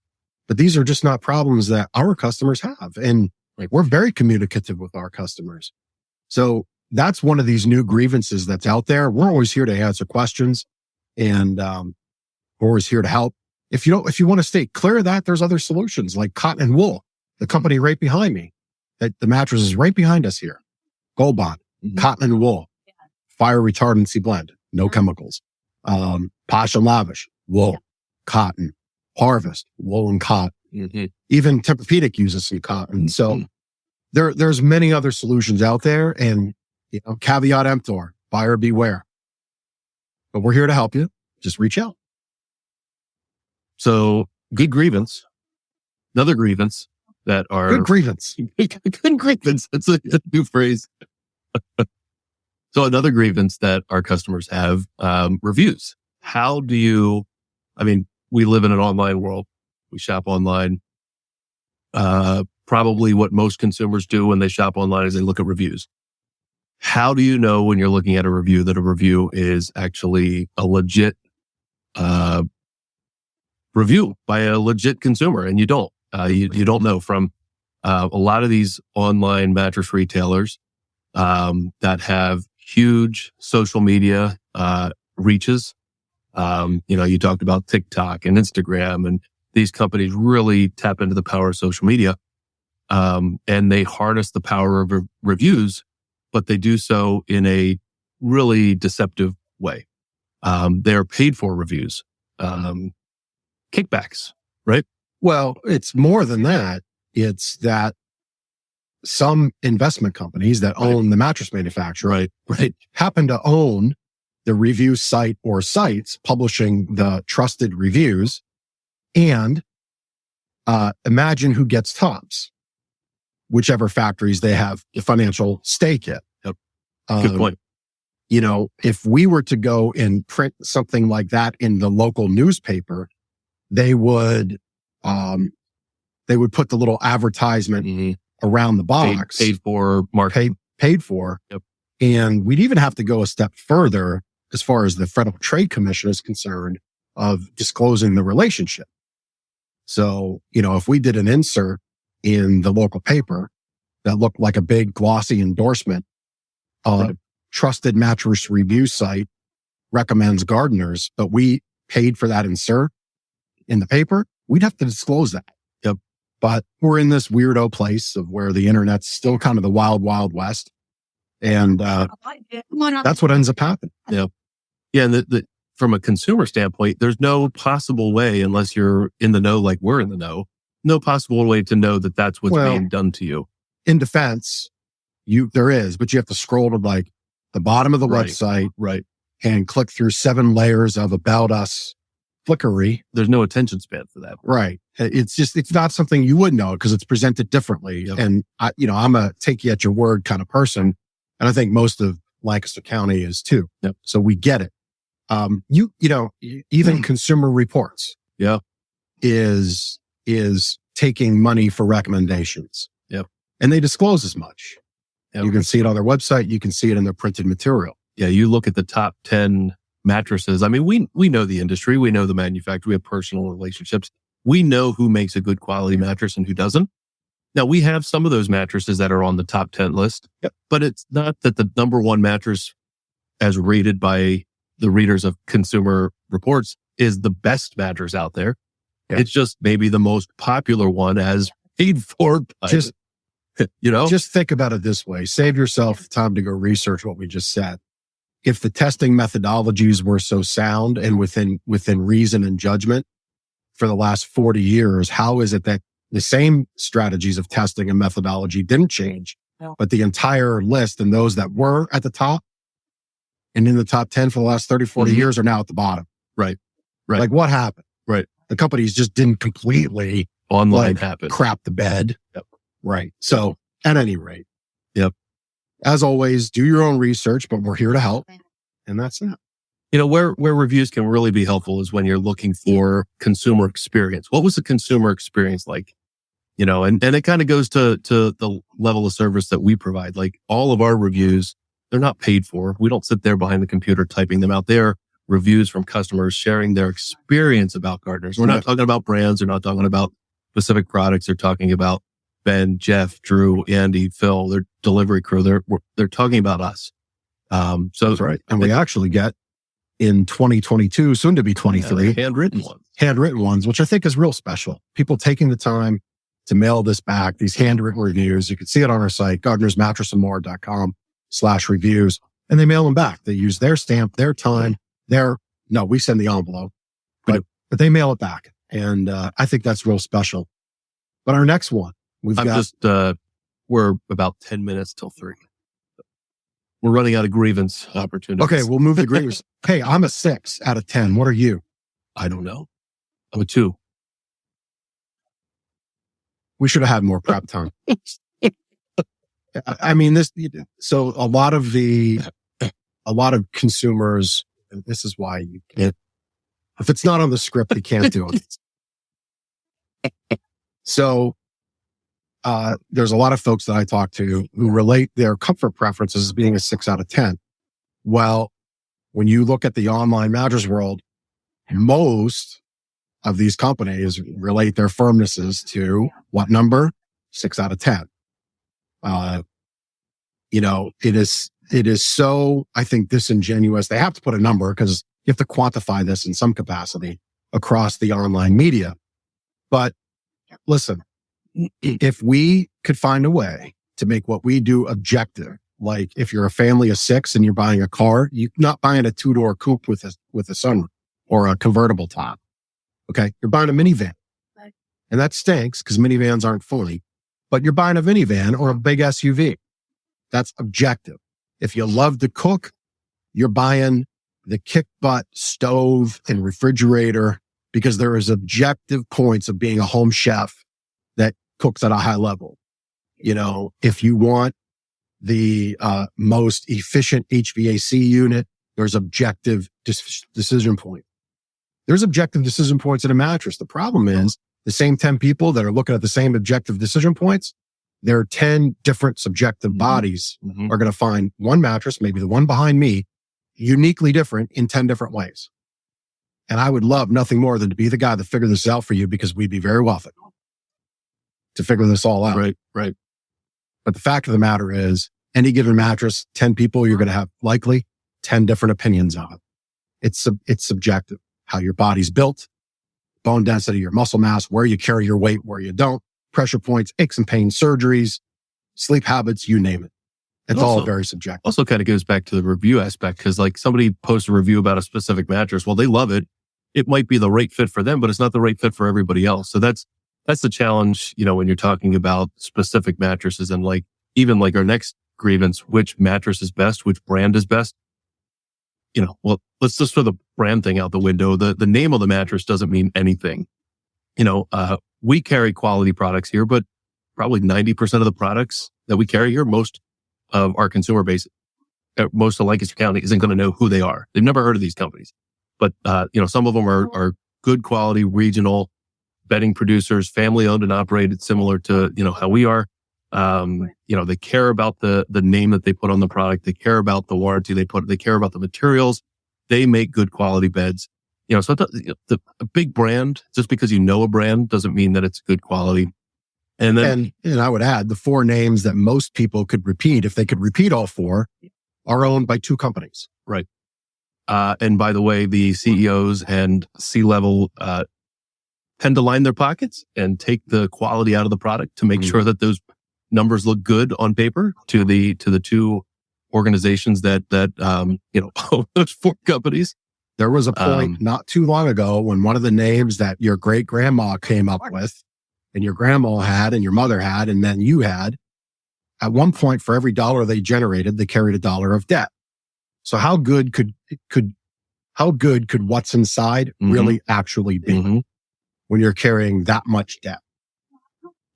But these are just not problems that our customers have. And we're very communicative with our customers. So that's one of these new grievances that's out there. We're always here to answer questions and we're always here to help. If you want to stay clear of that, there's other solutions like Cotton and Wool, the company right behind me. That the mattress is right behind us here. Gold Bond, Cotton and Wool, fire retardancy blend, no chemicals. Posh and Lavish, wool, cotton, Harvest, wool and cotton. Even Tempur-Pedic uses some cotton. So there's many other solutions out there, and caveat emptor, buyer beware. But we're here to help you. Just reach out. So good grievance. Another grievance that are good grievance. Good grievance. That's a new phrase. So another grievance that our customers have, reviews. How do you, we live in an online world. We shop online. Probably what most consumers do when they shop online is they look at reviews. How do you know when you're looking at a review that a review is actually a legit, review by a legit consumer? And you don't. You don't know from a lot of these online mattress retailers that have huge social media reaches. You talked about TikTok and Instagram, and these companies really tap into the power of social media, and they harness the power of reviews, but they do so in a really deceptive way. They're paid for reviews, kickbacks, right? Well, it's more than that. It's that some investment companies that own the mattress manufacturer, happen to own the review site or sites publishing the trusted reviews. And imagine who gets tops, whichever factories they have a financial stake in. Good point. If we were to go and print something like that in the local newspaper, they would put the little advertisement around the box. Paid for, market. Paid for. Yep. And we'd even have to go a step further as far as the Federal Trade Commission is concerned of disclosing the relationship. So, if we did an insert in the local paper that looked like a big glossy endorsement, trusted mattress review site recommends gardeners, but we paid for that insert in the paper, we'd have to disclose that. Yep. But we're in this weirdo place of where the internet's still kind of the wild, wild west. And that's what ends up happening. Yeah. Yeah. And from a consumer standpoint, there's no possible way, unless you're in the know like we're in the know, no possible way to know that that's what's being done to you. in defense, there is, but you have to scroll to like the bottom of the website, right, and click through 7 layers of about us flickery. There's no attention span for that. Right. It's not something you would know because it's presented differently. Yep. And I'm a take you at your word kind of person. And I think most of Lancaster County is too. Yep. So we get it. Even Consumer Reports. Yeah. Is taking money for recommendations. Yep. And they disclose as much. Yep. You can see it on their website. You can see it in their printed material. Yeah. You look at the top 10 mattresses. I mean, we know the industry. We know the manufacturer. We have personal relationships. We know who makes a good quality mattress and who doesn't. Now, we have some of those mattresses that are on the top 10 list, but it's not that the number one mattress as rated by the readers of Consumer Reports is the best mattress out there. Yeah. It's just maybe the most popular one as paid for. Just think about it this way. Save yourself the time to go research what we just said. If the testing methodologies were so sound and within reason and judgment for the last 40 years, how is it that the same strategies of testing and methodology didn't change, but the entire list and those that were at the top and in the top 10 for the last 30, 40 years are now at the bottom? Right. Like what happened? Right. The companies just didn't completely happen. Crap the bed. Yep. Right. So at any rate. Yep. As always, do your own research, but we're here to help. And that's it. Where reviews can really be helpful is when you're looking for consumer experience. What was the consumer experience like? And it kind of goes to the level of service that we provide. Like all of our reviews, they're not paid for. We don't sit there behind the computer typing them out. They're reviews from customers sharing their experience about gardeners. We're not talking about brands. We're not talking about specific products. They're talking about Ben, Jeff, Drew, Andy, Phil, their delivery crew. They're talking about us. So that's right. And we actually get in 2022, soon to be 23, handwritten ones, which I think is real special. People taking the time to mail this back, these handwritten reviews. You can see it on our site, gardenersmattressandmore.com/reviews, and they mail them back. They use their stamp, their time, we send the envelope, but they mail it back. And I think that's real special. But our next one, we're about 10 minutes till 3. We're running out of grievance opportunities. Okay, we'll move to grievance. Hey, I'm a 6 out of 10. What are you? I don't know. I'm a 2. We should have had more prep time. I mean, so a lot of consumers, and this is why you can't, if it's not on the script, you can't do it. So, there's a lot of folks that I talk to who relate their comfort preferences as being a 6 out of 10. Well, when you look at the online mattress world, most of these companies relate their firmnesses to what number? 6 out of 10. It is so, I think, disingenuous. They have to put a number because you have to quantify this in some capacity across the online media. But listen, if we could find a way to make what we do objective, like if you're a family of 6 and you're buying a car, you're not buying a 2-door coupe with a sunroof or a convertible top. Okay. You're buying a minivan. And that stinks because minivans aren't fully, but you're buying a minivan or a big SUV. That's objective. If you love to cook, you're buying the kick butt stove and refrigerator because there is objective points of being a home chef that cooks at a high level. If you want the most efficient HVAC unit, there's objective decision point. There's objective decision points in a mattress. The problem is the same 10 people that are looking at the same objective decision points, there are 10 different subjective bodies are going to find one mattress, maybe the one behind me, uniquely different in 10 different ways. And I would love nothing more than to be the guy that figured this out for you because we'd be very wealthy to figure this all out. Right. But the fact of the matter is, any given mattress, 10 people, you're going to have likely 10 different opinions on it. It's subjective. How your body's built, bone density, your muscle mass, where you carry your weight, where you don't, pressure points, aches and pains, surgeries, sleep habits, you name it. It's all very subjective. Also kind of goes back to the review aspect because like somebody posts a review about a specific mattress. Well, they love it. It might be the right fit for them, but it's not the right fit for everybody else. So that's that's the challenge, when you're talking about specific mattresses and even our next grievance, which mattress is best, which brand is best. Well, let's just throw the brand thing out the window. The name of the mattress doesn't mean anything. We carry quality products here, but probably 90% of the products that we carry here, most of our consumer base, most of Lancaster County isn't going to know who they are. They've never heard of these companies, but some of them are good quality regional bedding producers, family owned and operated, similar to how we are. They care about the name that they put on the product. They care about the warranty they care about the materials. They make good quality beds. So a big brand, just because you know a brand doesn't mean that it's good quality. And then, and I would add the 4 names that most people could repeat, if they could repeat all 4, are owned by 2 companies. Right. And by the way, the CEOs and C-level, tend to line their pockets and take the quality out of the product to make sure that those numbers look good on paper to the 2 organizations that own those 4 companies. There was a point not too long ago when one of the names that your great grandma came up with, and your grandma had, and your mother had, and then you had, at one point for every dollar they generated, they carried a dollar of debt. So how good could what's inside really actually be when you're carrying that much debt?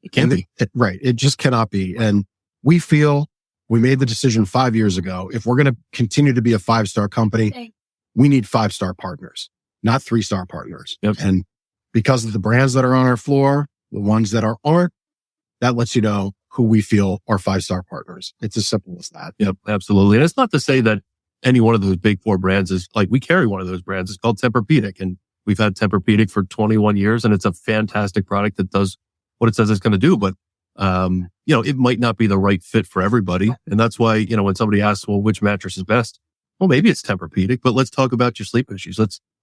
It can't be. Right. It just cannot be. And we feel we made the decision 5 years ago. If we're going to continue to be a 5-star company, we need 5-star partners, not 3-star partners. Yep. And because of the brands that are on our floor, the ones that aren't, that lets you know who we feel are 5-star partners. It's as simple as that. Yep, absolutely. And it's not to say that any one of those big 4 brands is we carry one of those brands. It's called Tempur-Pedic, and we've had Tempur-Pedic for 21 years, and it's a fantastic product that does what it says it's going to do. But, it might not be the right fit for everybody. And that's why, when somebody asks, well, which mattress is best? Well, maybe it's Tempur-Pedic, but let's talk about your sleep issues.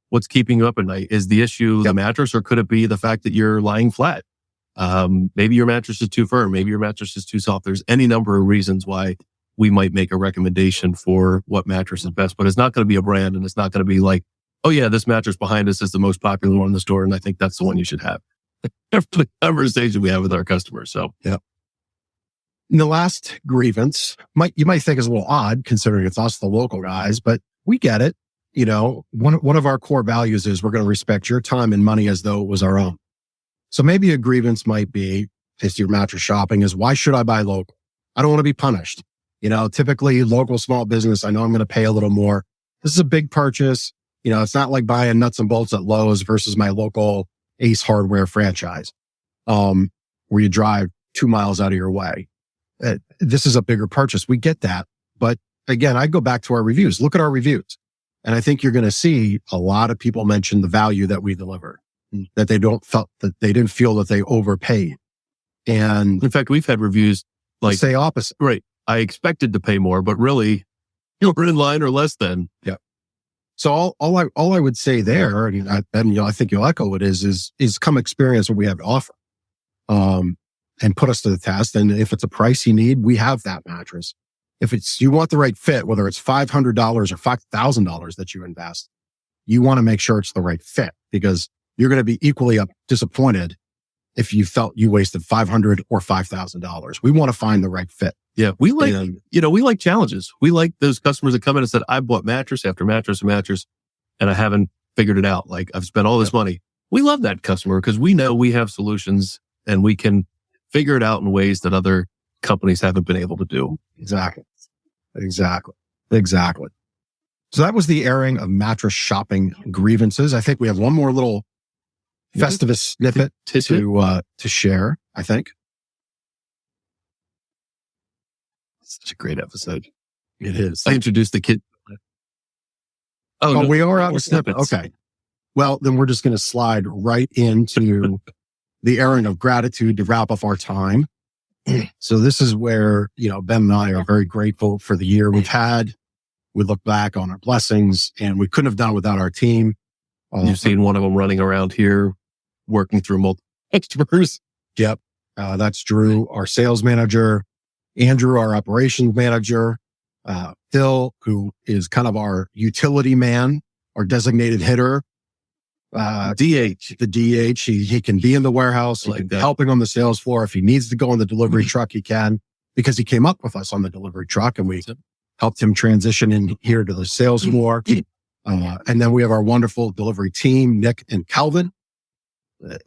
What's keeping you up at night? Is the issue the mattress, or could it be the fact that you're lying flat? Maybe your mattress is too firm. Maybe your mattress is too soft. There's any number of reasons why we might make a recommendation for what mattress is best, but it's not going to be a brand, and it's not going to be like, oh yeah, this mattress behind us is the most popular one in the store, and I think that's the one you should have. After the conversation we have with our customers. So, yeah. And the last grievance you might think is a little odd considering it's us, the local guys, but we get it. One of our core values is we're going to respect your time and money as though it was our own. So maybe a grievance might be, if you're mattress shopping, is why should I buy local? I don't want to be punished. Typically local small business, I know I'm going to pay a little more. This is a big purchase. It's not like buying nuts and bolts at Lowe's versus my local Ace Hardware franchise, where you drive 2 miles out of your way. This is a bigger purchase. We get that. But again, I go back to our reviews. Look at our reviews. And I think you're going to see a lot of people mention the value that we deliver, that they didn't feel that they overpaid. And in fact, we've had reviews say opposite. Right. I expected to pay more, but really we're in line or less than. Yeah. So all I would say there, and I think you'll echo it, is come experience what we have to offer, and put us to the test. And if it's a price you need, we have that mattress. If you want the right fit, whether it's $500 or $5,000 that you invest, you want to make sure it's the right fit, because you're going to be equally disappointed if you felt you wasted $500 or $5,000. We want to find the right fit. Yeah, we like challenges. We like those customers that come in and said, I bought mattress after mattress and mattress, and I haven't figured it out. I've spent all this money. We love that customer because we know we have solutions and we can figure it out in ways that other companies haven't been able to do. Exactly. So that was the airing of mattress shopping grievances. I think we have one more little Festivus snippet to share, I think. Such a great episode. It is. I introduced the kid. We are out of snippets. Okay. Well, then we're just going to slide right into the airing of gratitude to wrap up our time. So this is where, Ben and I are very grateful for the year we've had. We look back on our blessings, and we couldn't have done it without our team. You've seen one of them running around here, working through multiple customers. Yep. That's Drew, our sales manager, Andrew, our operations manager, Phil, who is kind of our utility man, our designated hitter. DH. the DH. He can be in the warehouse. He Like can be that. helping on the sales floor. If he needs to go on the delivery truck, he can, because he came up with us on the delivery truck and we helped him transition in here to the sales floor. And then we have our wonderful delivery team, Nick and Calvin.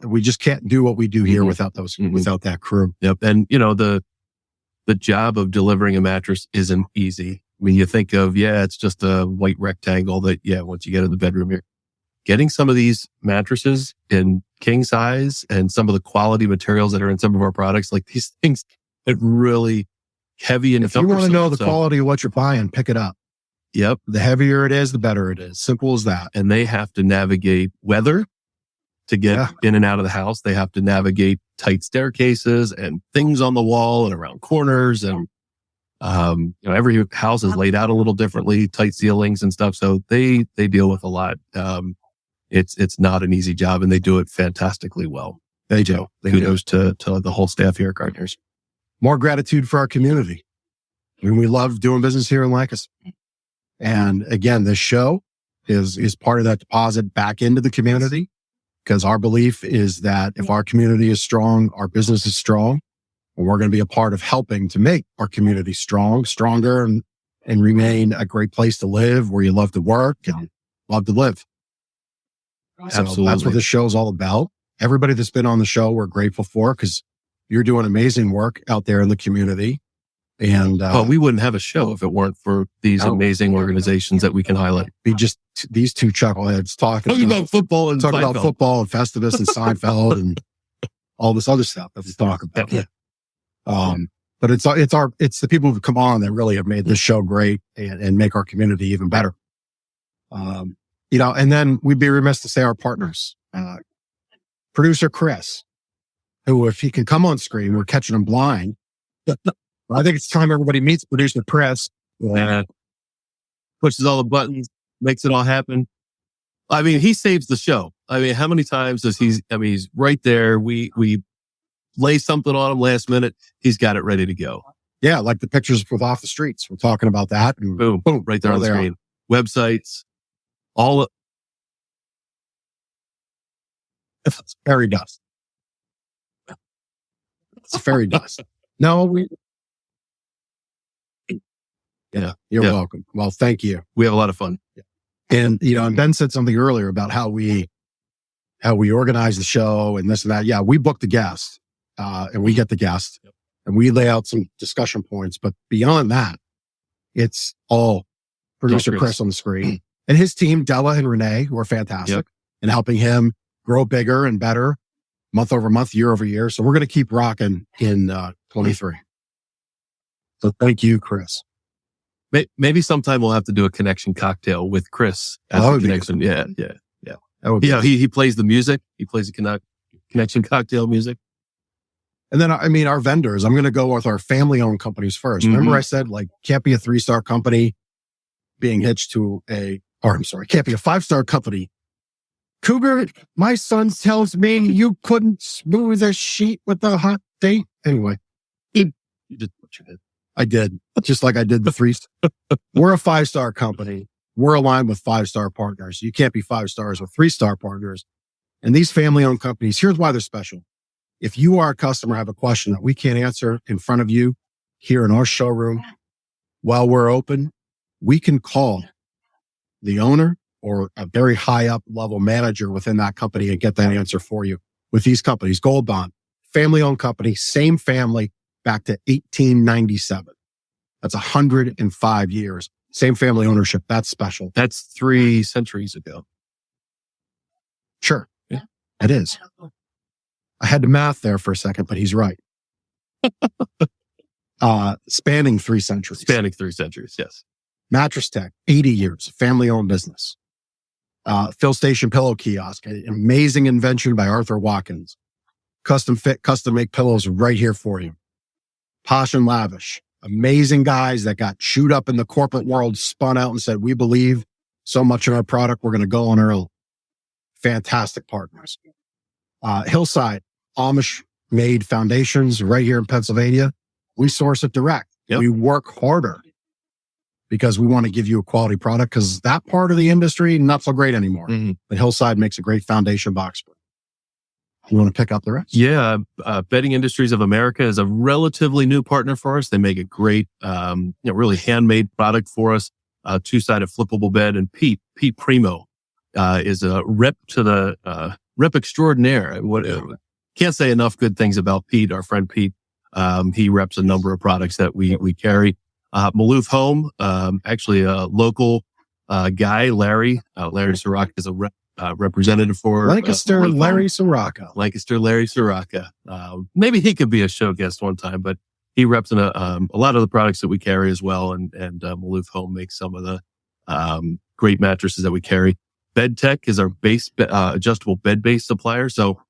We just can't do what we do here without without that crew. Yep. And the job of delivering a mattress isn't easy. When you think of, it's just a white rectangle that, once you get in the bedroom here, getting some of these mattresses in king size and some of the quality materials that are in some of our products, like these things that really heavy and if you want to know the quality of what you're buying, pick it up. Yep. The heavier it is, the better it is. Simple as that. And they have to navigate weather to get in and out of the house. They have to navigate tight staircases and things on the wall and around corners. And, every house is laid out a little differently, tight ceilings and stuff. So they deal with a lot. It's not an easy job and they do it fantastically well. They do. Kudos to the whole staff here at Gartner's. More gratitude for our community. I mean, we love doing business here in Lancaster. And again, this show is part of that deposit back into the community, because our belief is that if our community is strong, our business is strong, and we're going to be a part of helping to make our community stronger, and remain a great place to live where you love to work and love to live. Absolutely. So that's what this show is all about. Everybody that's been on the show, we're grateful for, because you're doing amazing work out there in the community. And we wouldn't have a show if it weren't for these amazing organizations that we can highlight. Be just these two chuckleheads talking about football and Festivus and Seinfeld and all this other stuff that we talk about. Yeah. But it's the people who've come on that really have made this show great and make our community even better. And then we'd be remiss to say our partners, producer Chris, who, if he can come on screen, we're catching him blind. I think it's time everybody meets producer Chris. Pushes all the buttons, makes it all happen. I mean, he saves the show. I mean, how many times does he's right there. We lay something on him last minute. He's got it ready to go. Yeah. Like the pictures with Off the Streets. We're talking about that. And boom, right there on the screen. Websites, all it's fairy dust. It's fairy dust. No, you're welcome. Well, thank you. We have a lot of fun. And, and Ben said something earlier about how we organize the show and this and that. Yeah, we book the guest, and we get the guest and we lay out some discussion points. But beyond that, it's all producer Chris on the screen and his team, Della and Renee, who are fantastic and helping him grow bigger and better month over month, year over year. So we're going to keep rocking in 23. So thank you, Chris. Maybe sometime we'll have to do a connection cocktail with Chris as a connection. Yeah. He plays the music. He plays the connection cocktail music. And then, our vendors, I'm going to go with our family-owned companies first. Remember I said, can't be a 3-star company being hitched to can't be a 5-star company. Cougar, my son tells me you couldn't smooth a sheet with a hot date. Anyway. You did what you did. I did, just like I did the 3. We're a 5-star company. We're aligned with 5-star partners. You can't be 5 stars with 3-star partners. And these family-owned companies, here's why they're special. If you are a customer, have a question that we can't answer in front of you here in our showroom while we're open, we can call the owner or a very high up level manager within that company and get that answer for you. With these companies, Gold Bond, family-owned company, same family, back to 1897. That's 105 years. Same family ownership. That's special. That's 3 centuries ago. Sure. Yeah, it is. I had to math there for a second, but he's right. Spanning 3 centuries. Spanning 3 centuries, yes. Mattress Tech, 80 years, family-owned business. Fill Station Pillow Kiosk, an amazing invention by Arthur Watkins. Custom fit, custom make pillows right here for you. Posh and Lavish, amazing guys that got chewed up in the corporate world, spun out and said, we believe so much in our product, we're going to go on our own. Fantastic partners. Hillside, Amish made foundations right here in Pennsylvania. We source it direct. We work harder because we want to give you a quality product, because that part of the industry, not so great anymore. Mhm. But Hillside makes a great foundation box spring. You want to pick up the rest? Yeah. Bedding Industries of America is a relatively new partner for us. They make a great, really handmade product for us. Two-sided flippable bed. And Pete Primo, is a rep to the, rep extraordinaire. Can't say enough good things about Pete, our friend Pete. He reps a number of products that we carry. Maloof Home, actually a local, guy, Larry Siraka is a representative for Lancaster, Larry Siraka. Lancaster, Larry Siraka. Maybe he could be a show guest one time, but he reps a lot of the products that we carry as well. And Maloof Home makes some of the great mattresses that we carry. Bed Tech is our base adjustable bed base supplier. So,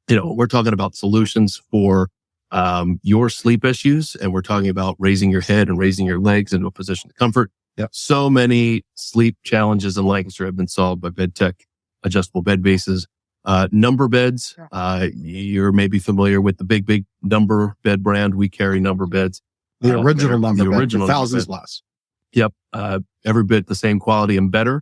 we're talking about solutions for your sleep issues, and we're talking about raising your head and raising your legs into a position of comfort. Yep. So many sleep challenges in Lancaster have been solved by Bed Tech adjustable bed bases. Number beds, you're maybe familiar with the big Number bed brand. We carry Number beds. The original Number bed, original thousands bed. less. Yep. Every bit the same quality and better,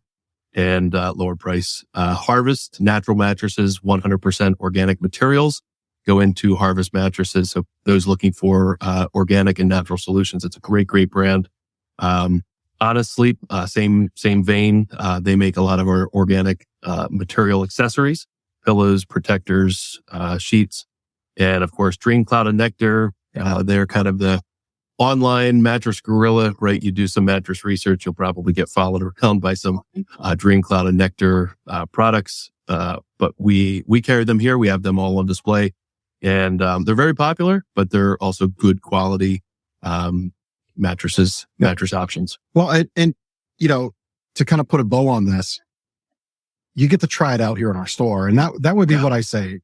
and lower price. Harvest natural mattresses, 100% organic materials go into Harvest mattresses. So those looking for organic and natural solutions, it's a great brand. Honest Sleep, same vein. They make a lot of our organic material accessories, pillows, protectors, sheets, and of course Dream Cloud and Nectar. They're kind of the online mattress gorilla, right? You do some mattress research, you'll probably get followed around by some Dream Cloud and Nectar products. But we carry them here. We have them all on display, and they're very popular, but they're also good quality mattress options. Well, and to kind of put a bow on this, you get to try it out here in our store, and that would be what I say.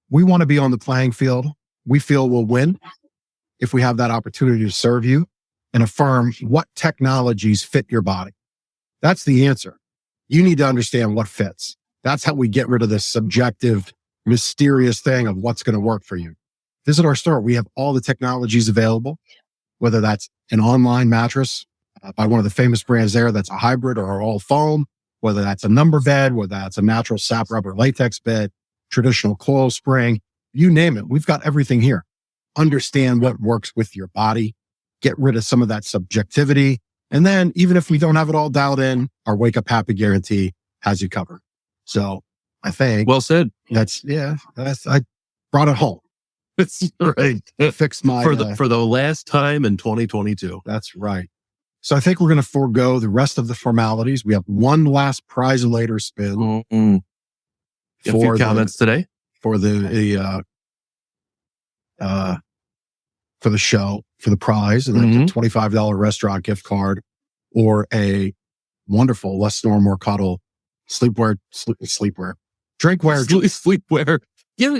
We want to be on the playing field. We feel we'll win if we have that opportunity to serve you and affirm what technologies fit your body. That's the answer. You need to understand what fits. That's how we get rid of this subjective, mysterious thing of what's going to work for you. Visit our store. We have all the technologies available, whether that's an online mattress by one of the famous brands there that's a hybrid or all foam, whether that's a Number bed, whether that's a natural sap rubber latex bed, traditional coil spring, you name it. We've got everything here. Understand what works with your body, get rid of some of that subjectivity. And then even if we don't have it all dialed in, our Wake Up Happy guarantee has you covered. So I think Well said. I brought it home. That's right. Fixed my for the last time in 2022. That's right. So I think we're going to forego the rest of the formalities. We have one last prize later spin. Mm-hmm. A few comments today for the show, for the prize, and a $25 restaurant gift card, or a wonderful Less Snore More Cuddle sleepwear, drinkware, sleepwear. Yeah,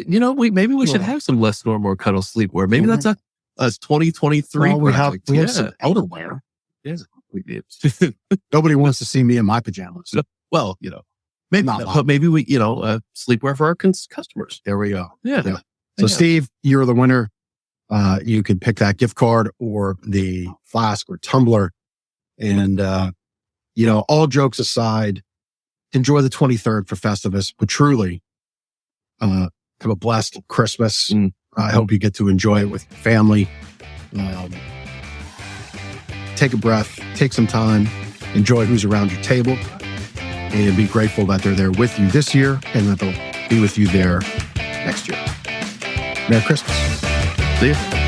maybe we should have some Less Snore More Cuddle sleepwear. Maybe that's a 2023. Well, we have some outerwear. Yes, we did. Nobody wants to see me in my pajamas. Well, maybe not, but maybe we, sleepwear for our customers. There we go. Yeah. So Steve, you're the winner. You can pick that gift card or the flask or tumbler. And, all jokes aside, enjoy the 23rd for Festivus, but truly, have a blessed Christmas. I hope you get to enjoy it with your family. Take a breath, take some time, enjoy who's around your table, and be grateful that they're there with you this year and that they'll be with you there next year. Merry Christmas. See you.